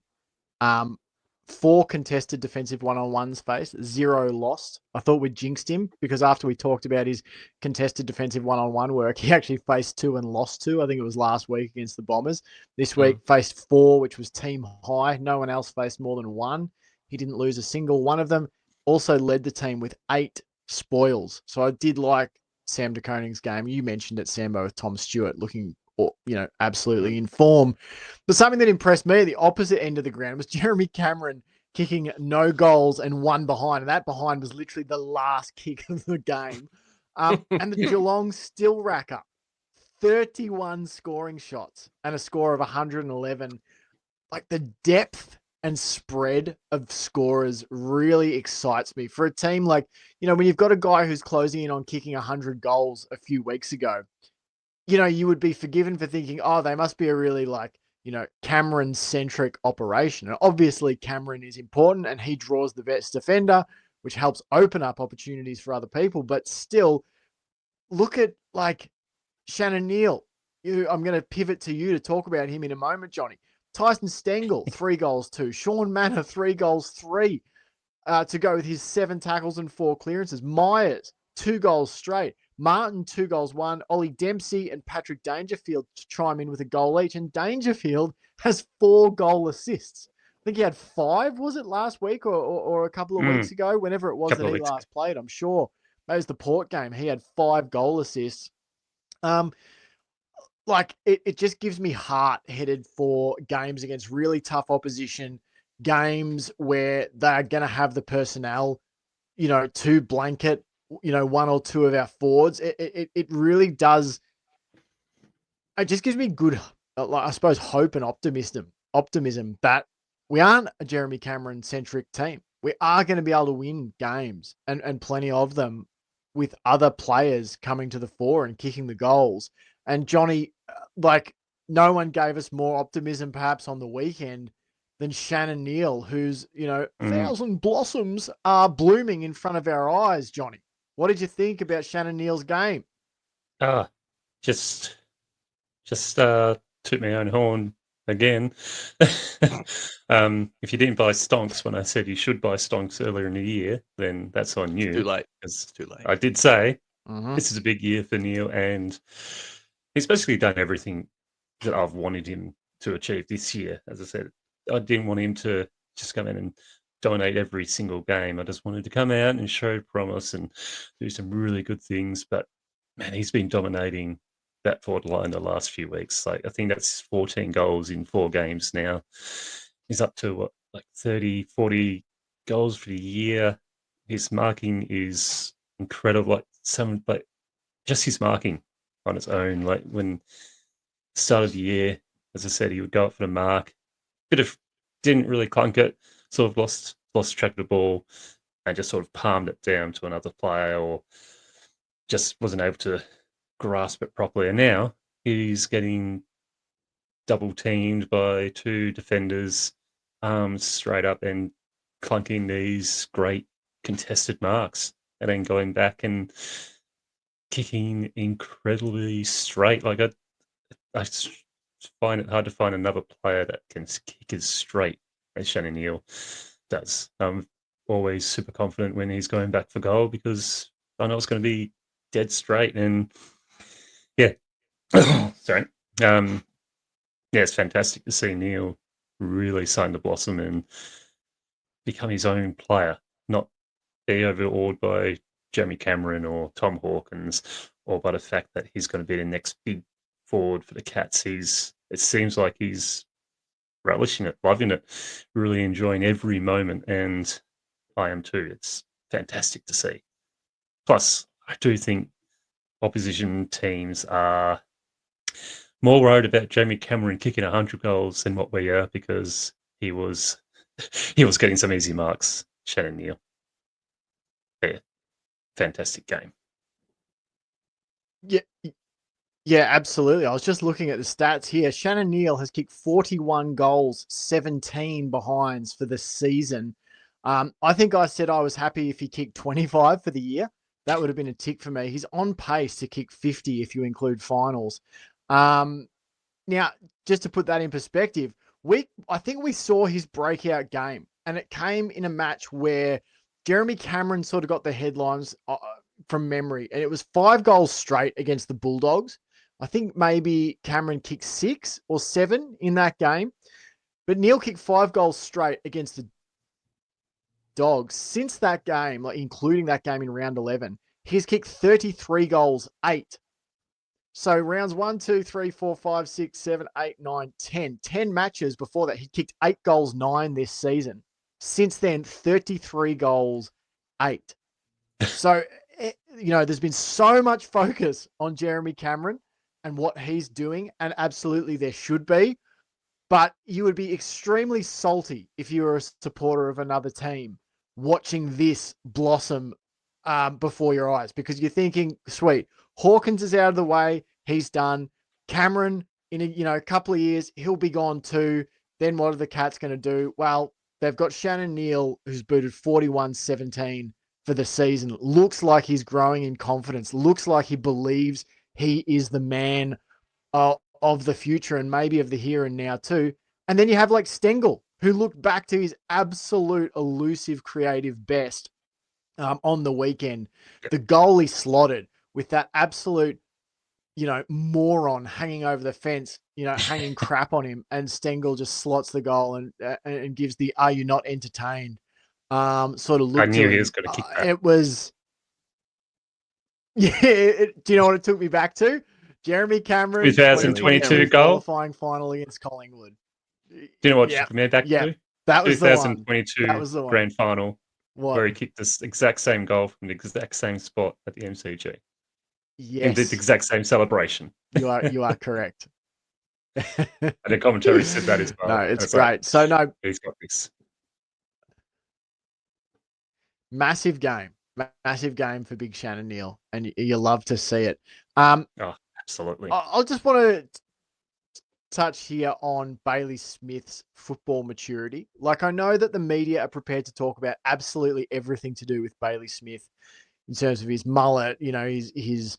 4 contested defensive one-on-ones faced, 0 lost. I thought we jinxed him because after we talked about his contested defensive one-on-one work, he actually faced 2 and lost 2. I think it was last week against the Bombers. This week faced 4, which was team high. No one else faced more than 1. He didn't lose a single one of them. Also led the team with 8 spoils. So I did like Sam de Koning's game. You mentioned it, Sambo, with Tom Stewart looking, absolutely in form. But something that impressed me, the opposite end of the ground, was Jeremy Cameron kicking no goals and 1 behind. And that behind was literally the last kick of the game. And the Geelong still rack up 31 scoring shots and a score of 111. Like, the depth and spread of scorers really excites me. For a team like, when you've got a guy who's closing in on kicking 100 goals a few weeks ago, you would be forgiven for thinking, oh, they must be a really Cameron-centric operation. And obviously Cameron is important and he draws the best defender, which helps open up opportunities for other people. But still, look at Shannon Neal. I'm going to pivot to you to talk about him in a moment, Johnny. Tyson Stengel, 3 goals, 2. Sean Manor, 3 goals, 3. To go with his 7 tackles and 4 clearances. Myers, 2 goals straight. Martin, 2 goals, 1. Ollie Dempsey and Patrick Dangerfield to chime in with a goal each. And Dangerfield has 4 goal assists. I think he had 5, was it last week or a couple of weeks ago? Whenever it was that he last played, I'm sure. That was the Port game. He had 5 goal assists. It just gives me heart headed for games against really tough opposition, games where they're going to have the personnel, to blanket, 1 or 2 of our forwards. It really does. It just gives me good, I suppose, hope and optimism that we aren't a Jeremy Cameron centric team. We are going to be able to win games and plenty of them with other players coming to the fore and kicking the goals. And Johnny, no one gave us more optimism perhaps on the weekend than Shannon Neal, who's, Mm. thousand blossoms are blooming in front of our eyes, Johnny. What did you think about Shannon Neal's game? Just toot my own horn again. If you didn't buy stonks when I said you should buy stonks earlier in the year, then that's on you. Too late. It's too late. I did say Mhm. this is a big year for Neil, and he's basically done everything that I've wanted him to achieve this year. As I said, I didn't want him to just come in and dominate every single game. I just wanted to come out and show promise and do some really good things. But man, he's been dominating that forward line the last few weeks. Like I think that's 14 goals in 4 games now. He's up to what, like 30, 40 goals for the year. His marking is incredible. Like just his marking on its own. Like when start of the year, as I said, he would go up for the mark. Didn't really clunk it, sort of lost track of the ball and just sort of palmed it down to another player or just wasn't able to grasp it properly. And now he's getting double teamed by 2 defenders, straight up and clunking these great contested marks and then going back and kicking incredibly straight. Like I find it hard to find another player that can kick as straight as Shannon Neal does. I'm always super confident when he's going back for goal because I know it's going to be dead straight. And yeah, sorry. Yeah, it's fantastic to see Neal really starting to blossom and become his own player, not be overawed by Jeremy Cameron or Tom Hawkins or by the fact that he's going to be the next big forward for the Cats. It seems like he's relishing it, loving it, really enjoying every moment, and I am too. It's fantastic to see. Plus, I do think opposition teams are more worried about Jamie Cameron kicking 100 goals than what we are because he was getting some easy marks. Shannon Neal, yeah, fantastic game. Yeah, yeah, absolutely. I was just looking at the stats here. Shannon Neal has kicked 41 goals, 17 behinds for the season. I think I said I was happy if he kicked 25 for the year. That would have been a tick for me. He's on pace to kick 50 if you include finals. Now, just to put that in perspective, I think we saw his breakout game, and it came in a match where Jeremy Cameron sort of got the headlines from memory, and it was 5 goals straight against the Bulldogs. I think maybe Cameron kicked 6 or 7 in that game, but Neal kicked 5 goals straight against the Dogs. Since that game, like including that game in round 11, he's kicked 33 goals, 8. So rounds 1, 2, 3, 4, 5, 6, 7, 8, 9, 10. 10 matches before that. He kicked 8 goals, 9 this season. Since then, 33 goals, 8. So, there's been so much focus on Jeremy Cameron and what he's doing, and absolutely there should be. But you would be extremely salty if you were a supporter of another team watching this blossom before your eyes, because you're thinking, sweet, Hawkins is out of the way. He's done. Cameron, in a couple of years, he'll be gone too. Then what are the Cats going to do? Well, they've got Shannon Neal, who's booted 41-17 for the season. Looks like he's growing in confidence. Looks like he believes he is the man of the future and maybe of the here and now too. And then you have like Stengel, who looked back to his absolute elusive creative best on the weekend. The goal he slotted with that absolute, moron hanging over the fence, hanging crap on him, and Stengel just slots the goal and gives the "Are you not entertained?" Sort of look. I knew to he him. was going to kick that. It was, yeah. Do you know what it took me back to? Jeremy Cameron, 2022 goal qualifying final against Collingwood. Do you know what took me back to? That was the one. 2022 That was the one. grand final, What? where he kicked this exact same goal from the exact same spot at the MCG. Yes. And did the exact same celebration. You are correct. And the commentary said that as well. No, it's great. Like, so no, he's got this. Massive game for Big Shannon Neal, and you love to see it. Oh, absolutely. I just want to touch here on Bailey Smith's football maturity. Like, I know that the media are prepared to talk about absolutely everything to do with Bailey Smith in terms of his mullet, his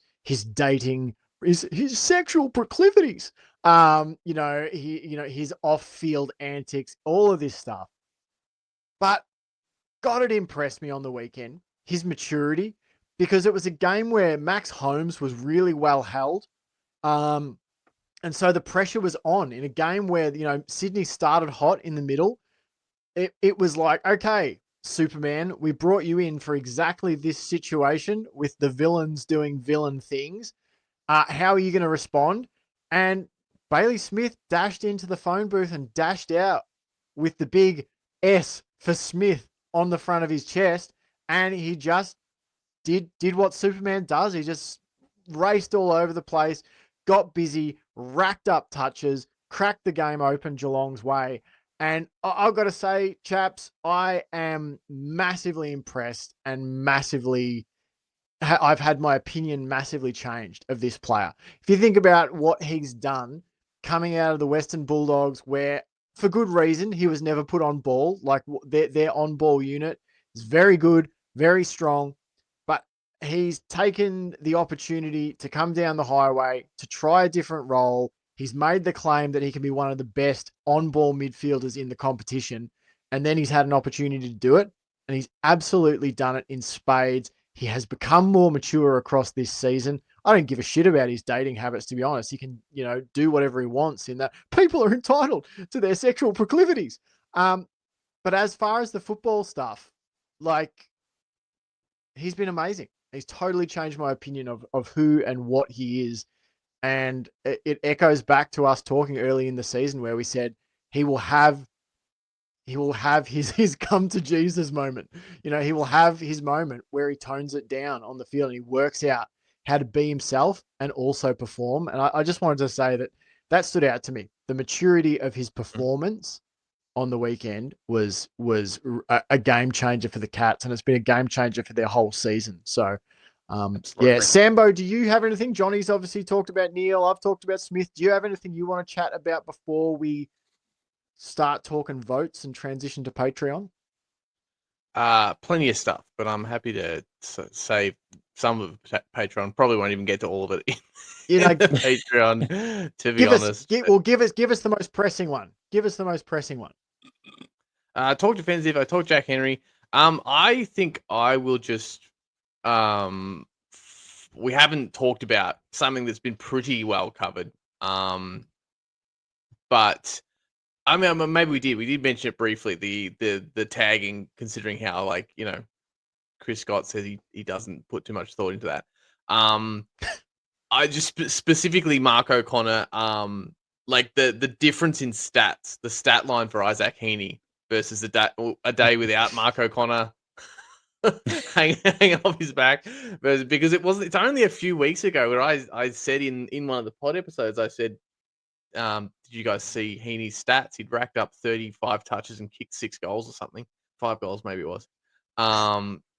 dating, his sexual proclivities, his off-field antics, all of this stuff. But God, it impressed me on the weekend, his maturity, because it was a game where Max Holmes was really well held. And so the pressure was on in a game where, Sydney started hot in the middle. It was like, okay, Superman, we brought you in for exactly this situation with the villains doing villain things. How are you going to respond? And Bailey Smith dashed into the phone booth and dashed out with the big S for Smith on the front of his chest. And he just did what Superman does. He just raced all over the place, got busy, racked up touches, cracked the game open Geelong's way. And I've got to say, chaps, I am massively impressed and I've had my opinion massively changed of this player. If you think about what he's done coming out of the Western Bulldogs, where for good reason, he was never put on ball. Like, their on-ball unit is very good, very strong, but he's taken the opportunity to come down the highway, to try a different role. He's made the claim that he can be one of the best on-ball midfielders in the competition, and then he's had an opportunity to do it, and he's absolutely done it in spades. He has become more mature across this season. I don't give a shit about his dating habits, to be honest. He can, do whatever he wants in that. People are entitled to their sexual proclivities. But as far as the football stuff, like, he's been amazing. He's totally changed my opinion of who and what he is. And it echoes back to us talking early in the season where we said he will have his come to Jesus moment. He will have his moment where he tones it down on the field and he works out how to be himself and also perform. And I just wanted to say that stood out to me. The maturity of his performance on the weekend was a game changer for the Cats, and it's been a game changer for their whole season. So, yeah, Sambo, do you have anything? Johnny's obviously talked about Neil. I've talked about Smith. Do you have anything you want to chat about before we start talking votes and transition to Patreon? Plenty of stuff, but I'm happy to save some of Patreon. Probably won't even get to all of it in the Patreon, to be honest. Give us the most pressing one. Give us the most pressing one. Talk defensive. I talked Jack Henry. I think I will just. We haven't talked about something that's been pretty well covered. But I mean, maybe we did. We did mention it briefly. The tagging, considering how Chris Scott says he doesn't put too much thought into that. I just specifically Mark O'Connor. The difference in stats, the stat line for Isaac Heaney versus a day without Mark O'Connor hanging off his back, because it's only a few weeks ago where I said in one of the pod episodes, I said, did you guys see Heaney's stats? He'd racked up 35 touches and kicked 6 goals or something. 5 goals maybe it was.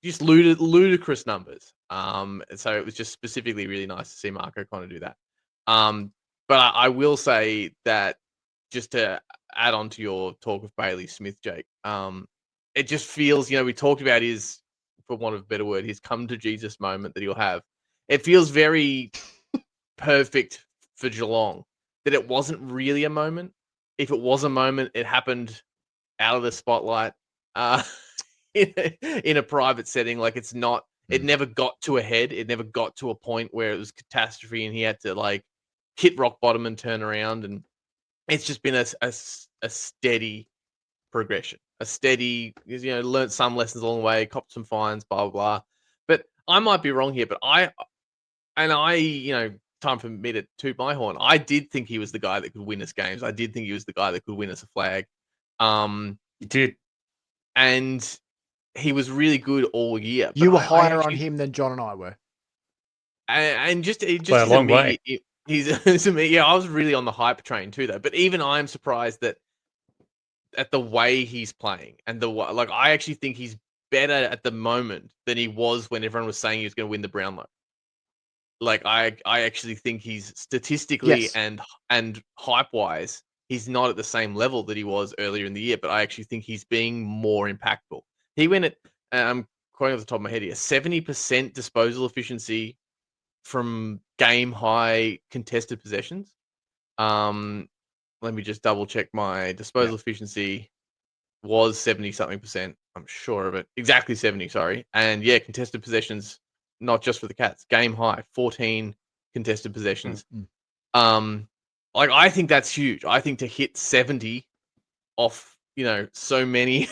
Just ludicrous numbers. So it was just specifically really nice to see Mark O'Connor do that. But I will say that, just to add on to your talk of Bailey Smith, Jake, it just feels, we talked about his, for want of a better word, his come to Jesus moment that he'll have. It feels very perfect for Geelong that it wasn't really a moment. If it was a moment, it happened out of the spotlight, in a private setting. Like, it's not, it never got to a head. It never got to a point where it was catastrophe and he had to hit rock bottom and turn around. And it's just been a steady progression, a steady, learned some lessons along the way, copped some fines, blah, blah, blah. But I might be wrong here, but time for me to toot my horn. I did think he was the guy that could win us games. I did think he was the guy that could win us a flag. He did. And he was really good all year. You were higher on him than John and I were. And just by a long way. He's yeah, I was really on the hype train too, though. But even I'm surprised that at the way he's playing and I actually think he's better at the moment than he was when everyone was saying he was going to win the Brownlow. Like I actually think he's statistically Yes. and hype wise, he's not at the same level that he was earlier in the year. But I actually think he's being more impactful. He went at I'm quoting off the top of my head here, 70% disposal efficiency from game high contested possessions. Let me just double check my disposal efficiency was 70 something percent. I'm sure of it. Exactly 70, sorry. And yeah, contested possessions, not just for the Cats, game high, 14 contested possessions. Like I think that's huge. I think to hit 70 off, so many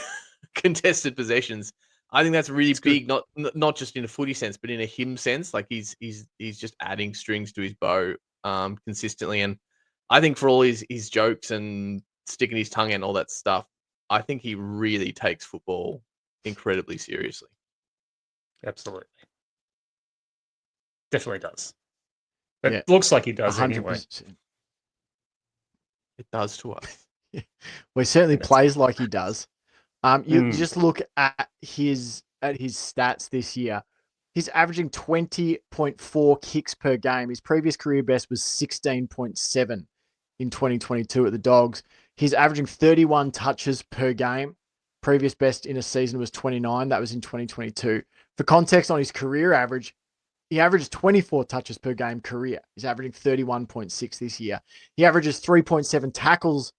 contested possessions, I think that's really big. Not just in a footy sense, but in a him sense. Like he's just adding strings to his bow consistently. And I think for all his jokes and sticking his tongue in all that stuff, I think he really takes football incredibly seriously. Absolutely. Definitely does. It Yeah, looks like he does 100%. anyway. It does to us. Well, he certainly That's plays like he does. You just look at his stats this year. He's averaging 20.4 kicks per game. His previous career best was 16.7 in 2022 at the Dogs. He's averaging 31 touches per game. Previous best in a season was 29. That was in 2022. For context on his career average, he averages 24 touches per game career. He's averaging 31.6 this year. He averages 3.7 tackles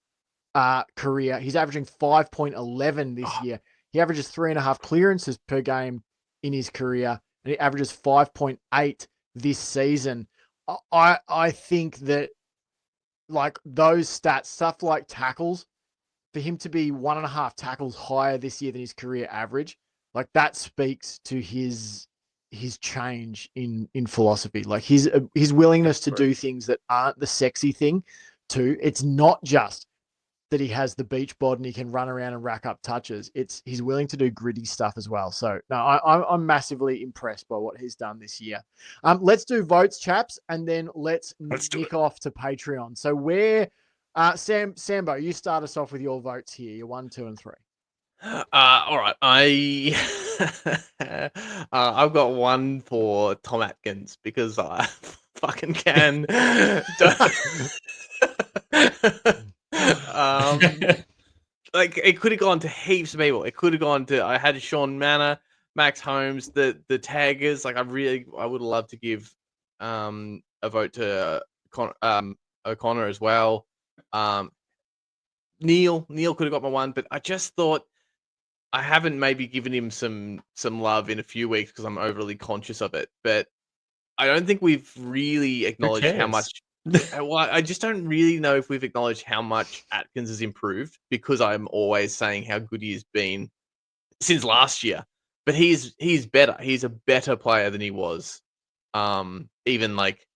career. He's averaging 5.11 this year. He averages 3.5 clearances per game in his career, and he averages 5.8 this season. I think that like those stats, stuff like tackles, for him to be 1.5 tackles higher this year than his career average, like that speaks to his change in philosophy, like his willingness to do things that aren't the sexy thing. Too, it's not just that he has the beach bod and he can run around and rack up touches. He's willing to do gritty stuff as well. So no, I'm massively impressed by what he's done this year. Let's do votes, chaps, and then let's nick off to Patreon. So where, Sambo, you start us off with your votes here. Your 1, 2, and 3. All right. I've got one for Tom Atkins because I fucking can. Like it could have gone to heaps of people. It could have gone to. I had Sean Manor, Max Holmes, the taggers. Like I would love to give a vote to O'Connor as well. Neil could have got my one, but I just thought I haven't maybe given him some love in a few weeks because I'm overly conscious of it. But I don't think we've really acknowledged how much. Well, I just don't really know if we've acknowledged how much Atkins has improved because I'm always saying how good he has been since last year. But he's better. He's a better player than he was, even like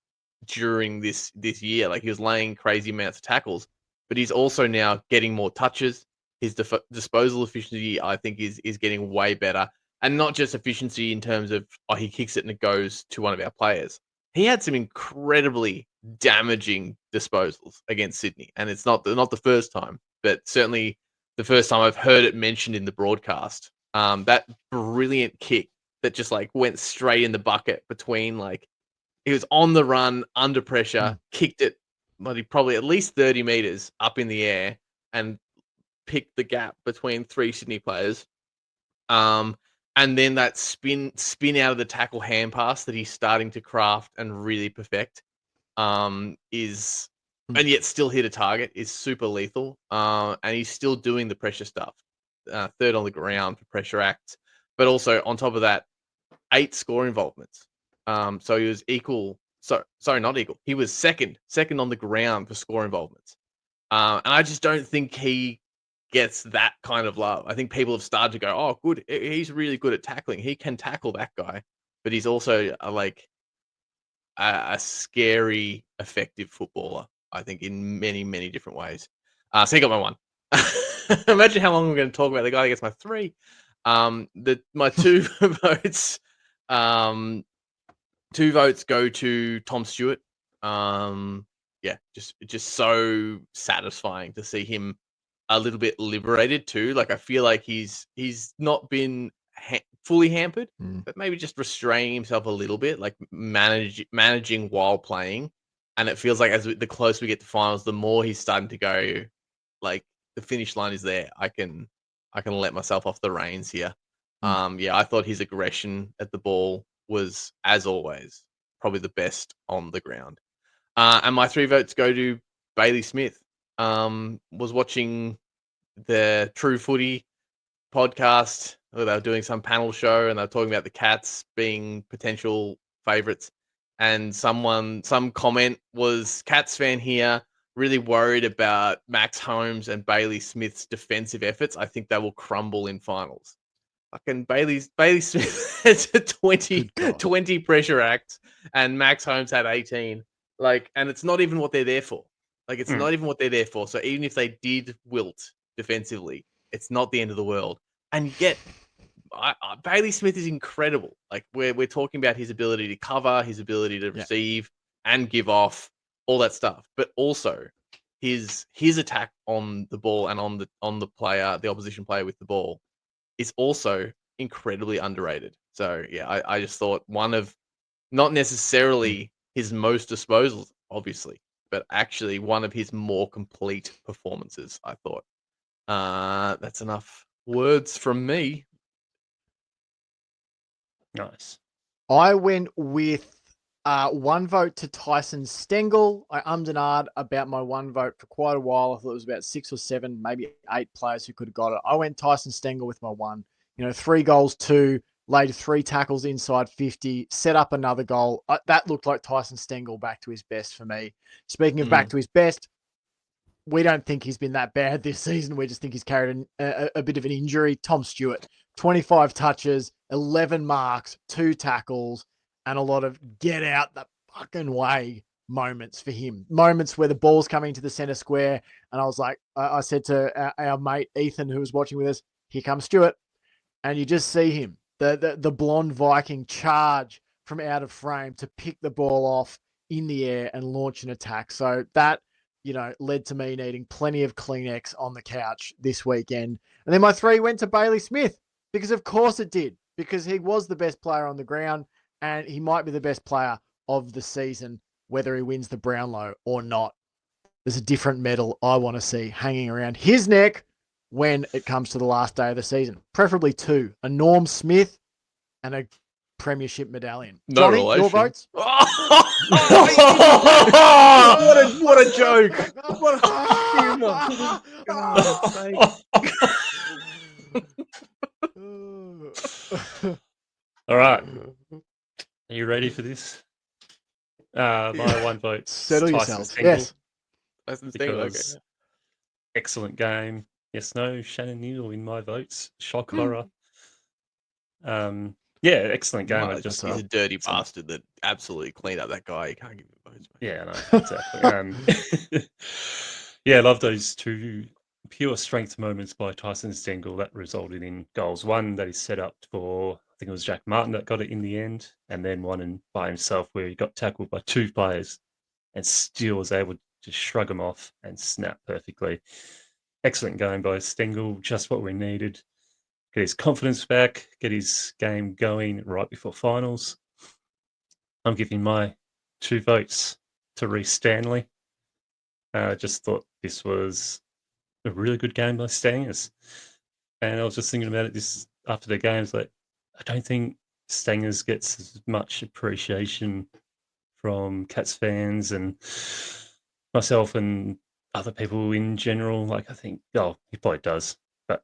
during this year. Like he was laying crazy amounts of tackles, but he's also now getting more touches. His disposal efficiency, I think, is getting way better, and not just efficiency in terms of he kicks it and it goes to one of our players. He had some incredibly damaging disposals against Sydney, and it's not the first time, but certainly the first time I've heard it mentioned in the broadcast. That brilliant kick that just like went straight in the bucket between like he was on the run under pressure, kicked it, probably at least 30 meters up in the air, and picked the gap between 3 Sydney players. And then that spin out of the tackle hand pass that he's starting to craft and really perfect, is and yet still hit a target is super lethal. And he's still doing the pressure stuff. Third on the ground for pressure acts, but also on top of that, 8 score involvements. So he was equal. Sorry, not equal. He was second on the ground for score involvements. And I just don't think he gets that kind of love. I think people have started to go, "Oh, good, he's really good at tackling. He can tackle that guy." But he's also a scary, effective footballer. I think in many, many different ways. So he got my 1. Imagine how long we're going to talk about the guy that gets my 3. My 2 votes. 2 votes go to Tom Stewart. Yeah, just so satisfying to see him a little bit liberated too. Like I feel like he's not been fully hampered, Mm. but maybe just restraining himself a little bit, like managing while playing. And it feels like the closer we get to finals, the more he's starting to go, like the finish line is there. I can let myself off the reins here. Yeah, I thought his aggression at the ball was, as always, probably the best on the ground. And my 3 votes go to Bailey Smith. Was watching the True Footy podcast. They were doing some panel show and they were talking about the Cats being potential favourites. And some comment was, Cats fan here, really worried about Max Holmes and Bailey Smith's defensive efforts. I think they will crumble in finals. Fucking Bailey Smith has a 20 pressure acts and Max Holmes had 18. Like, and it's not even what they're there for. Like, it's not even what they're there for. So even if they did wilt defensively, it's not the end of the world. And yet, Bailey Smith is incredible. Like, we're talking about his ability to cover, his ability to receive and give off, all that stuff. But also his attack on the ball and on the player, the opposition player with the ball, is also incredibly underrated. So yeah, I just thought one of, not necessarily his most disposals, obviously, but actually one of his more complete performances, I thought. That's enough words from me. Nice. I went with 1 vote to Tyson Stengel. I ummed and ahed about my 1 vote for quite a while. I thought it was about 6 or 7, maybe 8 players who could have got it. I went Tyson Stengel with my 1. 3 goals, 2, laid 3 tackles inside 50, set up another goal. That looked like Tyson Stengel back to his best for me. Speaking of back to his best, we don't think he's been that bad this season. We just think he's carried a bit of an injury. Tom Stewart, 25 touches, 11 marks, 2 tackles, and a lot of get out the fucking way moments for him. Moments where the ball's coming to the center square. And I was like, I said to our mate Ethan, who was watching with us, here comes Stewart. And you just see him, the blonde Viking, charge from out of frame to pick the ball off in the air and launch an attack. So that, led to me needing plenty of Kleenex on the couch this weekend. And then my 3 went to Bailey Smith, because of course it did, because he was the best player on the ground and he might be the best player of the season, whether he wins the Brownlow or not. There's a different medal I want to see hanging around his neck when it comes to the last day of the season. Preferably 2, a Norm Smith and a premiership medallion. No Johnny, relation. your votes? What a joke. What a humor. God's sake. All right. Are you ready for this? My 1 vote. Settle Tyson yourselves. Stengel, Yes. Tyson Stengel, because excellent game. Yes, no, Shannon Neal in my votes. Shock horror. Yeah, excellent game. Well, he's a dirty bastard that absolutely cleaned up that guy. You can't give him votes, mate. Yeah, no, exactly. Yeah, I love those 2 pure strength moments by Tyson Stengel that resulted in goals. One that he set up for, I think it was Jack Martin that got it in the end, and then one by himself where he got tackled by 2 players and still was able to shrug him off and snap perfectly. Excellent game by Stengel, just what we needed. Get his confidence back, get his game going right before finals. I'm giving my 2 votes to Reece Stanley. Just thought this was a really good game by Stangers. And I was just thinking about it this after the games. Like, I don't think Stangers gets as much appreciation from Cats fans and myself and other people in general. Like, I think, he probably does. But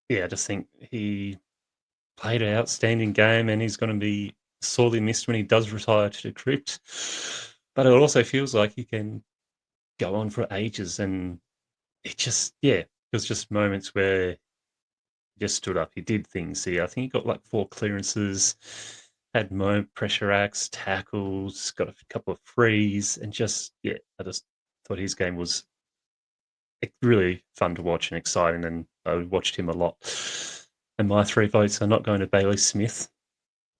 yeah, I just think he played an outstanding game and he's going to be sorely missed when he does retire to the crypt. But it also feels like he can go on for ages, and it was just moments where he just stood up. He did things here. I think he got like 4 clearances, had pressure acts, tackles, got a couple of frees, and I just thought his game was really fun to watch and exciting, and I watched him a lot. And my 3 votes are not going to Bailey Smith.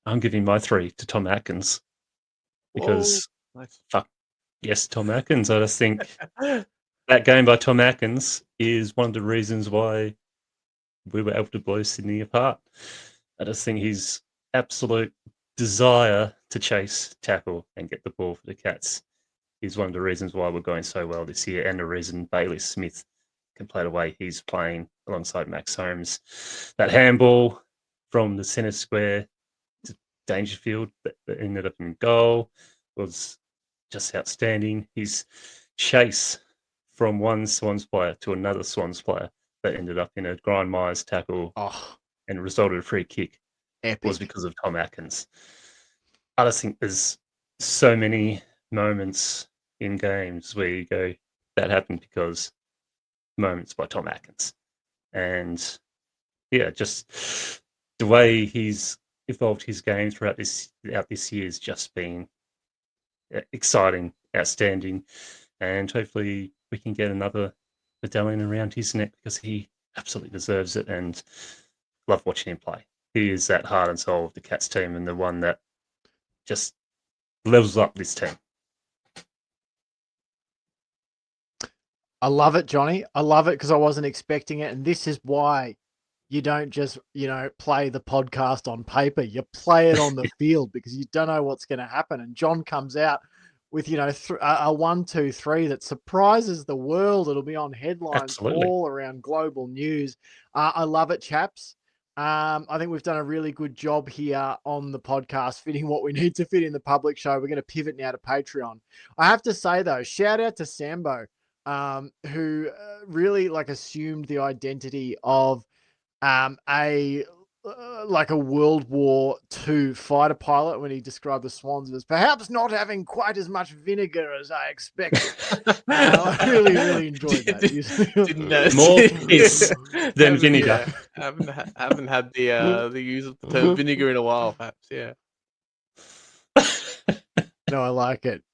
I'm giving my 3 to Tom Atkins because yes, Tom Atkins. I just think that game by Tom Atkins is one of the reasons why we were able to blow Sydney apart. I just think his absolute desire to chase, tackle, and get the ball for the Cats is one of the reasons why we're going so well this year, and the reason Bailey Smith can play the way he's playing alongside Max Holmes. That handball from the centre square to Dangerfield that ended up in goal was just outstanding. His chase from one Swans player to another Swans player that ended up in a Grind Myers tackle and resulted in a free kick was because of Tom Atkins. I just think there's so many moments in games where you go, that happened because moments by Tom Atkins. And yeah, just the way he's evolved his game throughout this year has just been exciting, outstanding, and hopefully we can get another medallion around his neck because he absolutely deserves it, and love watching him play. He is that heart and soul of the Cats team and the one that just levels up this team. I love it, Johnny. I love it because I wasn't expecting it. And this is why you don't just, play the podcast on paper. You play it on the field because you don't know what's going to happen. And John comes out with, a 1-2-3 that surprises the world. It'll be on headlines all around global news. I love it, chaps. I think we've done a really good job here on the podcast, fitting what we need to fit in the public show. We're going to pivot now to Patreon. I have to say, though, shout out to Sambo, who really assumed the identity of a World War II fighter pilot when he described the Swans as perhaps not having quite as much vinegar as I expected. I really, really enjoyed that. More piss than vinegar. Yeah, haven't had the use of the term vinegar in a while, perhaps. Yeah. No, I like it.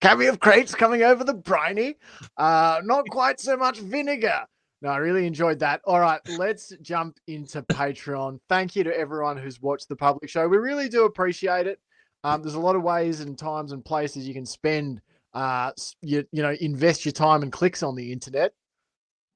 Cavity of crates coming over the briny. Not quite so much vinegar. No, I really enjoyed that. All right, let's jump into Patreon. Thank you to everyone who's watched the public show. We really do appreciate it. There's a lot of ways and times and places you can spend, invest your time and clicks on the internet.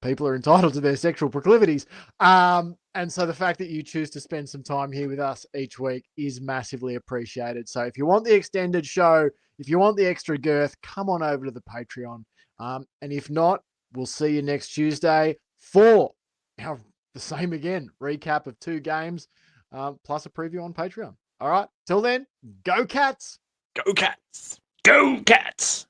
People are entitled to their sexual proclivities. And so the fact that you choose to spend some time here with us each week is massively appreciated. So if you want the extended show, if you want the extra girth, come on over to the Patreon. And if not, we'll see you next Tuesday for the same again, recap of 2 games, plus a preview on Patreon. All right, till then, go Cats! Go Cats! Go Cats!